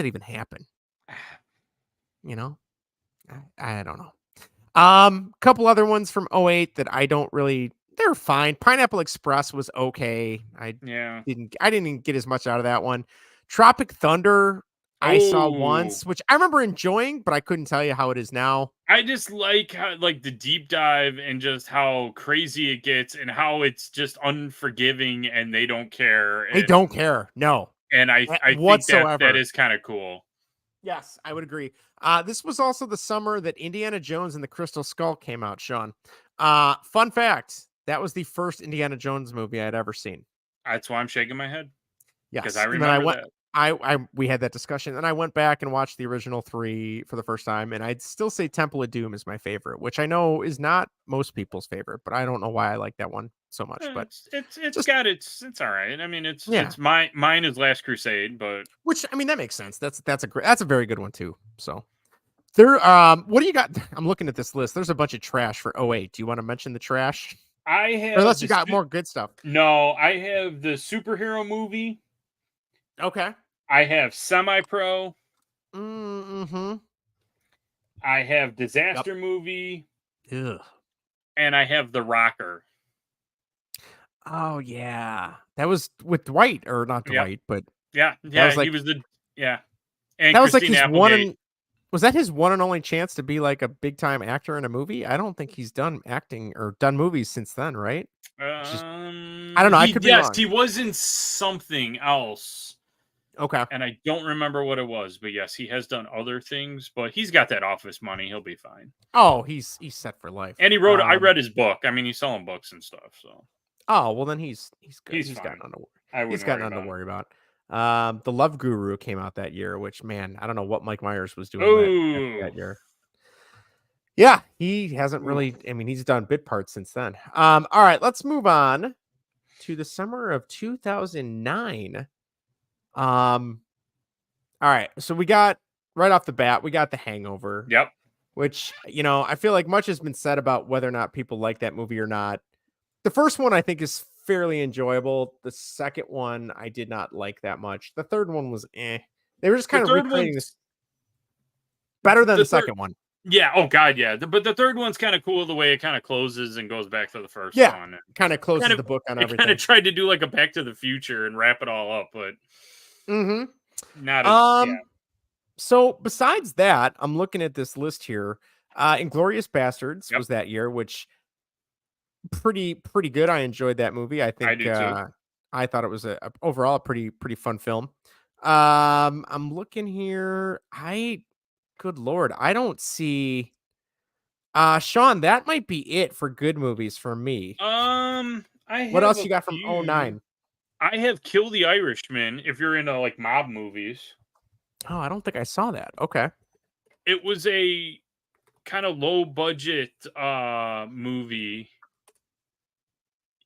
even happen? I don't know. Couple other ones from '08 that I don't really. They're fine. Pineapple Express was okay. I didn't get as much out of that one. Tropic Thunder, I saw once, which I remember enjoying, but I couldn't tell you how it is now. I just like how, like the deep dive and just how crazy it gets and how it's just unforgiving and they don't care. They don't care. No. And I think that is kind of cool. Yes, I would agree. This was also the summer that Indiana Jones and the Crystal Skull came out, Sean. Fun fact, that was the first Indiana Jones movie I'd ever seen. That's why I'm shaking my head. Yes. Because I remember that. We had that discussion, and I went back and watched the original 3 for the first time, and I'd still say Temple of Doom is my favorite, which I know is not most people's favorite, but I don't know why I like that one so much. But it's all right. I mean, it's mine is Last Crusade, but which I mean that makes sense. That's a very good one too. So there, what do you got? I'm looking at this list. There's a bunch of trash for '08. Do you want to mention the trash? I have, unless you got more good stuff. No, I have the superhero movie. Okay. I have Semi-Pro. Mm-hmm. I have Disaster Movie. Ugh. And I have The Rocker. Oh yeah, that was with Dwight, or not Dwight, but yeah, he was the And that was Christine like his Applegate. was that his one and only chance to be like a big time actor in a movie? I don't think he's done acting or done movies since then, right? I don't know. I could be wrong. He was in something else. Okay. and I don't remember what it was, but yes, he has done other things, but he's got that Office money. He'll be fine. Oh, he's set for life. And he wrote. I read his book. I mean, he's selling books and stuff, so Oh, well then he's good. he's He's got fine. none to I he's wouldn't got worry none to about him. worry about. The Love Guru came out that year, which man, I don't know what Mike Myers was doing that Oh, year. Yeah, he hasn't Ooh. really. I mean, he's done bit parts since then. All right, let's move on to the summer of 2009. All right, so we got right off the bat, we got The Hangover, Yep. which I feel like much has been said about whether or not people like that movie or not. The first one I think is fairly enjoyable. The second one I did not like that much. The third one was eh. They were just The kind of third recreating this one's better than the the third. second one. Yeah. Oh God. Yeah. But the third one's kind of cool the way it kind of closes and goes back to the first Yeah, one. And kind of closes kind of the book on it kind everything. of tried to do like a Back to the Future and wrap it all up, but not as yeah. So besides that, I'm looking at this list here. Inglorious Bastards Yep. was that year, which pretty good. I enjoyed that movie. I think I do too. I thought it was overall a pretty fun film. I'm looking here. Good Lord, I don't see Sean, that might be it for good movies for me. I What have else a you got from few. 09? I have Kill the Irishman. If you're into like mob movies, Oh, I don't think I saw that. Okay. it was a kind of low budget movie.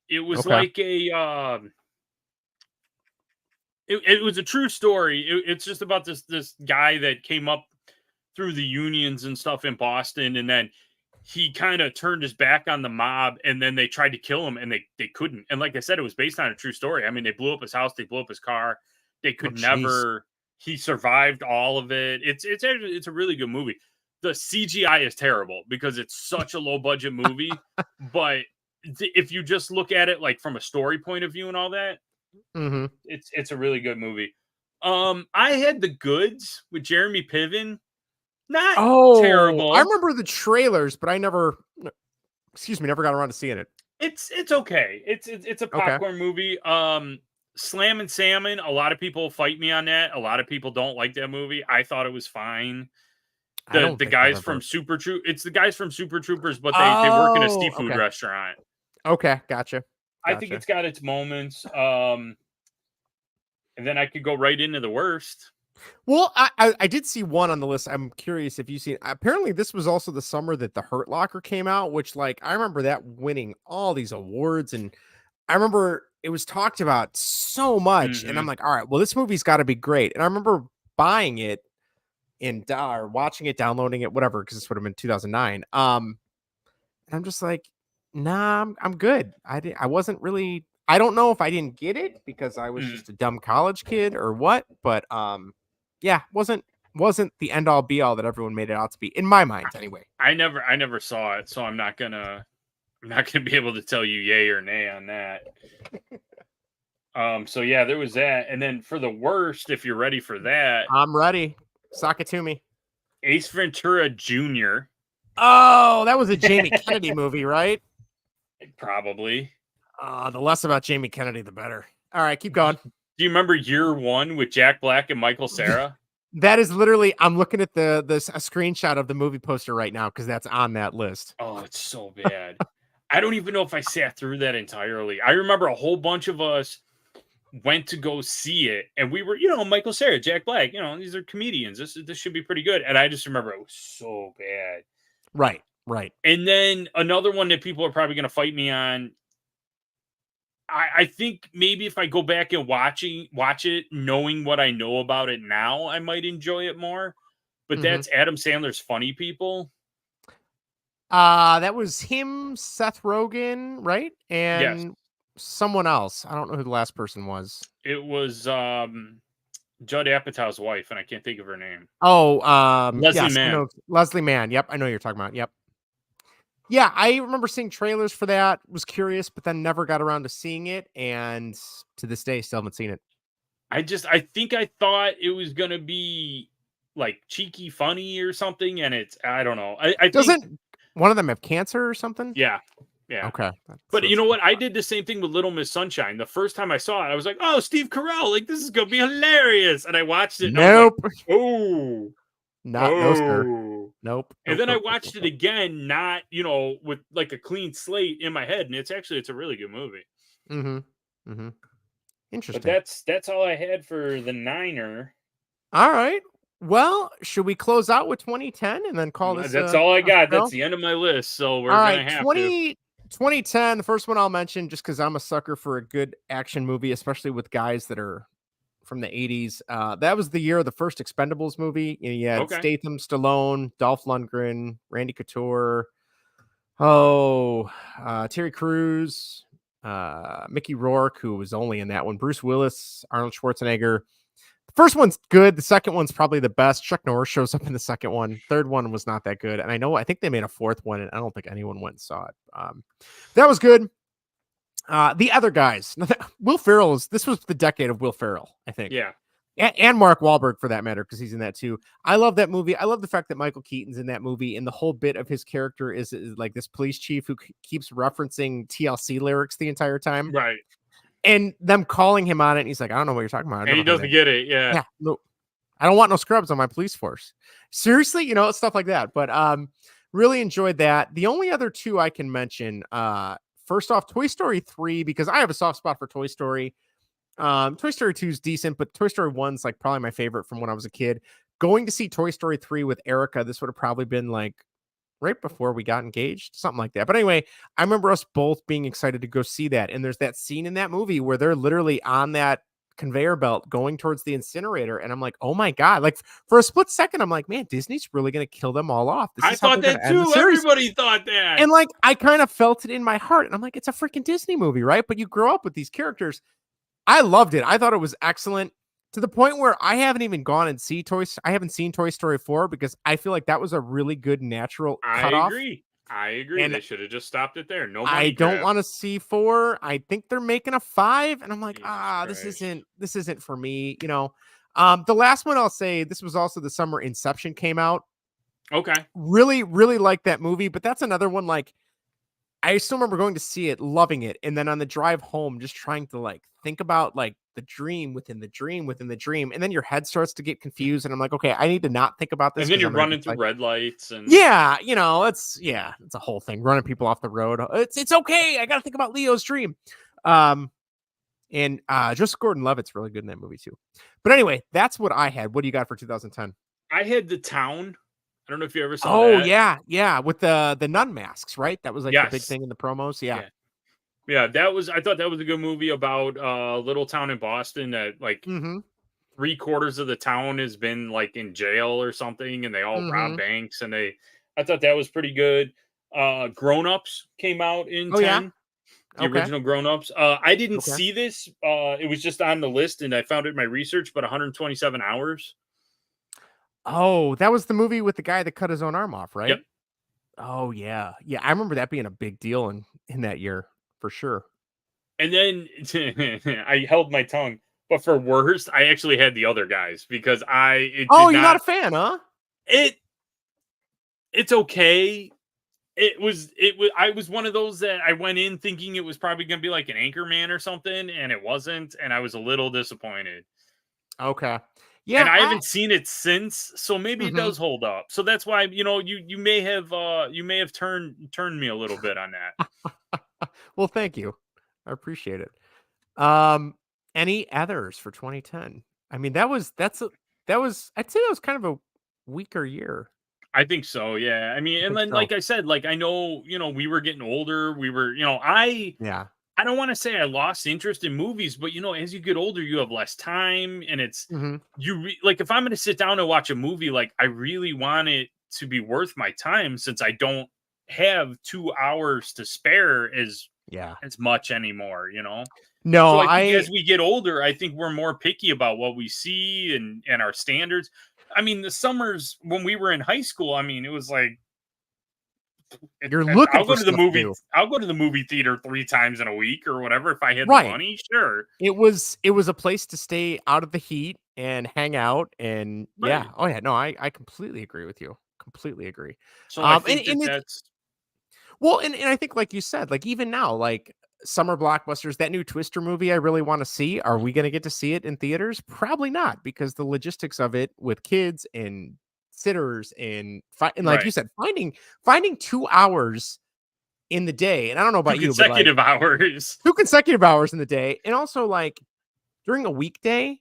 It was Okay. like a it was a true story. It's just about this guy that came up through the unions and stuff in Boston, and then he kind of turned his back on the mob, and then they tried to kill him, and they couldn't. And like I said, it was based on a true story. I mean, they blew up his house, they blew up his car, they Oh, could jeez. never. He survived all of it. It's a really good movie. The CGI is terrible because it's such a low budget movie, but if you just look at it like from a story point of view and all that, Mm-hmm. it's a really good movie. I had The Goods with Jeremy Piven. Not Oh, I terrible. remember the trailers, but I never never got around to seeing it. It's okay. It's a Okay. popcorn movie. Slam and Salmon. A lot of people fight me on that. A lot of people don't like that movie. I thought it was fine. I don't The think I've guys ever. from Super Troop. It's the guys from Super Troopers, but they work in a Oh, seafood okay. restaurant. Okay, gotcha. I think it's got its moments. And then I could go right into the worst. Well, I did see one on the list. I'm curious if you've seen. Apparently, this was also the summer that The Hurt Locker came out, which like I remember that winning all these awards, and I remember it was talked about so much. And I'm like, all right, well, this movie's got to be great. And I remember buying it and or watching it, downloading it, whatever, because this would have been 2009. And I'm just like, nah, I'm good. I wasn't really. I don't know if I didn't get it because I was just a dumb college kid or what, but yeah, wasn't the end all be all that everyone made it out to be in my mind anyway. I never saw it, so I'm not gonna be able to tell you yay or nay on that. So yeah, there was that, and then for the worst, if you're ready for that, I'm ready. Sock it to me. Ace Ventura Jr. Oh, that was a Jamie Kennedy movie, right? Probably. The less about Jamie Kennedy, the better. All right, keep going. Do you remember Year One with Jack Black and Michael Cera? That is literally. I'm looking at a screenshot of the movie poster right now because that's on that list. Oh, it's so bad. I don't even know if I sat through that entirely. I remember a whole bunch of us went to go see it, and we were, Michael Cera, Jack Black, these are comedians. This should be pretty good. And I just remember it was so bad. Right. And then another one that people are probably going to fight me on. I think maybe if I go back and watch it, knowing what I know about it now, I might enjoy it more. But that's Adam Sandler's Funny People. That was him, Seth Rogen, right? And Yes. someone else. I don't know who the last person was. It was Judd Apatow's wife, and I can't think of her name. Oh, Leslie Mann. Leslie Mann. Yep, I know who you're talking about. Yep. Yeah, I remember seeing trailers for that. Was curious, but then never got around to seeing it, and to this day, still haven't seen it. I think I thought it was gonna be like cheeky, funny or something, and I don't know. I Doesn't one of them have cancer or something? Yeah. Yeah. Okay. But you know what? I did the same thing with Little Miss Sunshine. The first time I saw it, I was like, "Oh, Steve Carell! Like this is gonna be hilarious!" And I watched it, and I was like, Nope. "Oh, No, sir. oh." Nope. And Nope. then I Nope. watched it Nope. again, not with like a clean slate in my head, and it's a really good movie. Mm-hmm. Mm-hmm. But Interesting. that's all I had for the Niner. All right. Well, should we close out with 2010 and then call this That's all I a got. That's show? the end of my list. So All we're gonna right, have to. 2010. The first one I'll mention, just because I'm a sucker for a good action movie, especially with guys that are from the 80s. That was the year of the first Expendables movie. You had Okay. Statham, Stallone, Dolph Lundgren, Randy Couture, Terry Crews, Mickey Rourke, who was only in that one, Bruce Willis, Arnold Schwarzenegger. The first one's good. The second one's probably the best. Chuck Norris shows up in the second one. Third one was not that good. And I think they made a fourth one, and I don't think anyone went and saw it. That was good. The other guys, Will Ferrell this was the decade of Will Ferrell, I think. Yeah. And Mark Wahlberg for that matter, because he's in that too. I love that movie. I love the fact that Michael Keaton's in that movie, and the whole bit of his character is like this police chief who keeps referencing TLC lyrics the entire time. Right. And them calling him on it, and he's like, I don't know what you're talking about. And he doesn't get it. Yeah. Yeah, no, I don't want no scrubs on my police force. Seriously, stuff like that. But really enjoyed that. The only other two I can mention, first off, Toy Story 3, because I have a soft spot for Toy Story. Toy Story 2 is decent, but Toy Story 1's like probably my favorite from when I was a kid. Going to see Toy Story 3 with Erica, this would have probably been like right before we got engaged, something like that. But anyway, I remember us both being excited to go see that. And there's that scene in that movie where they're literally on that conveyor belt going towards the incinerator. And I'm like, oh my God. Like for a split second, I'm like, man, Disney's really going to kill them all off. This I is how thought they're that gonna end the too. series. Everybody thought that. And like, I kind of felt it in my heart. And I'm like, it's a freaking Disney movie, right? But you grow up with these characters. I loved it. I thought it was excellent to the point where I haven't even gone and I haven't seen Toy Story 4 because I feel like that was a really good natural cutoff. I agree. And they should have just stopped it there. No money I don't grab. want to see 4. I think they're making a 5, and I'm like, Jesus this isn't for me. The last one I'll say, this was also the summer Inception came out. Okay. Really, really like that movie, but that's another one. Like, I still remember going to see it, loving it, and then on the drive home, just trying to like think about like the dream within the dream within the dream, and then your head starts to get confused, and I'm like, okay, I need to not think about this. And then you're I'm gonna running through like, red lights and it's a whole thing, running people off the road. It's okay. I got to think about Leo's dream. And Joseph Gordon-Levitt's really good in that movie too. But anyway, that's what I had. What do you got for 2010? I had The Town. I don't know if you ever saw that. Oh yeah, with the nun masks, right? That was like the big thing in the promos. Yeah. I thought that was a good movie about a little town in Boston that like 3/4 of the town has been like in jail or something, and they all rob banks, and I thought that was pretty good. Grown Ups came out in 10. Yeah? The original Grown Ups. I didn't see this. It was just on the list, and I found it in my research, but 127 hours. Oh, that was the movie with the guy that cut his own arm off, right? Yep. Oh yeah. Yeah, I remember that being a big deal in that year for sure. And then I held my tongue, but for worst, I actually had the other guys because you're not a fan, huh? It's okay. I was one of those that I went in thinking it was probably going to be like an Anchorman or something, and it wasn't, and I was a little disappointed. Okay. Yeah, and I haven't seen it since, so maybe it does hold up. So that's why you may have turned me a little bit on that. Well, thank you, I appreciate it. Any others for 2010? I mean, I'd say that was kind of a weaker year. I think so. Yeah. I mean, and then like I said, like I know we were getting older. We were I don't want to say I lost interest in movies, but as you get older, you have less time, and it's like if I'm going to sit down and watch a movie, like I really want it to be worth my time, since I don't have 2 hours to spare as much anymore. No, so I think as we get older, I think we're more picky about what we see and our standards. I mean, the summers when we were in high school, I mean, it was like. You're looking I'll go for to the movie. new. I'll go to the movie theater 3 times in a week or whatever if I had the money. Sure. It was a place to stay out of the heat and hang out, and No, I completely agree with you. Completely agree. So I think that's. Well, and I think like you said, like even now, like summer blockbusters, that new Twister movie I really want to see. Are we going to get to see it in theaters? Probably not, because the logistics of it with kids and sitters and like you Right. said, finding 2 hours in the day. And I don't know Two about you, but like consecutive hours. 2 consecutive hours in the day, and also like during a weekday,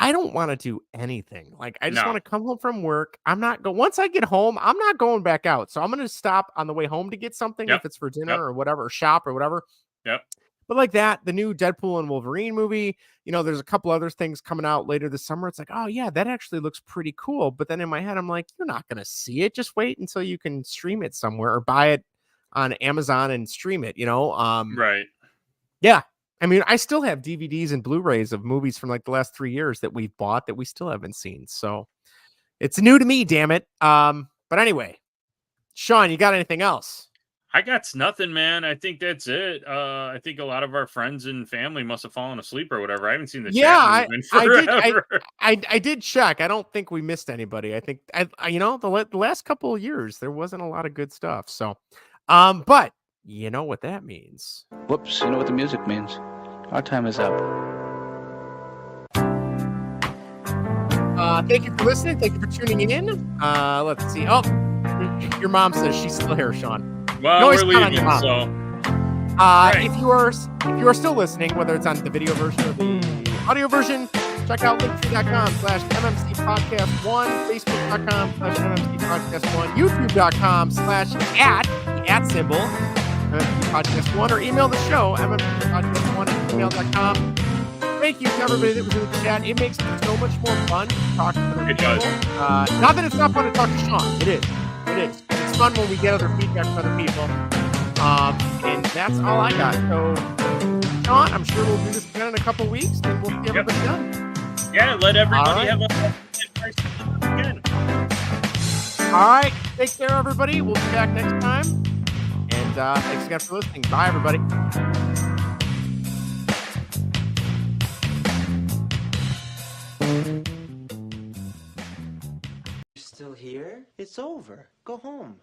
I don't want to do anything. Like I just No. want to come home from work. I'm not go once I get home, I'm not going back out. So I'm going to stop on the way home to get something Yep. if it's for dinner Yep. or whatever, or shop or whatever. Yep. But like that, the new Deadpool and Wolverine movie, there's a couple other things coming out later this summer. It's like, oh yeah, that actually looks pretty cool. But then in my head, I'm like, you're not going to see it. Just wait until you can stream it somewhere or buy it on Amazon and stream it, Right. Yeah. I mean, I still have DVDs and Blu-rays of movies from like the last 3 years that we've bought that we still haven't seen. So it's new to me, damn it. But anyway, Sean, you got anything else? I got nothing, man. I think that's it. I think a lot of our friends and family must have fallen asleep or whatever. I haven't seen the chat movement forever. I did check. I don't think we missed anybody. I think the last couple of years there wasn't a lot of good stuff. So, but you know what that means. Whoops, you know what the music means. Our time is up. Thank you for listening. Thank you for tuning in. Let's see. Oh, your mom says she's still here, Sean. Well, we're leaving, so. Right. If you are still listening, whether it's on the video version or the audio version, check out linktree.com/MMC Podcast 1, Facebook.com/MMC Podcast 1, YouTube.com/@ symbol MMC Podcast 1, or email the show MMCpodcast1@gmail.com. Thank you to everybody that was in the chat. It makes it so much more fun to talk to other people. It does. Not that it's not fun to talk to Sean. It is. It's fun when we get other feedback from other people. And that's all I got. So, Sean, I'm sure we'll do this again in a couple weeks, and we'll see everybody done. Yeah, let everybody have a again. All right. Take care, everybody. We'll be back next time. And thanks again for listening. Bye, everybody. Still here? It's over. Go home.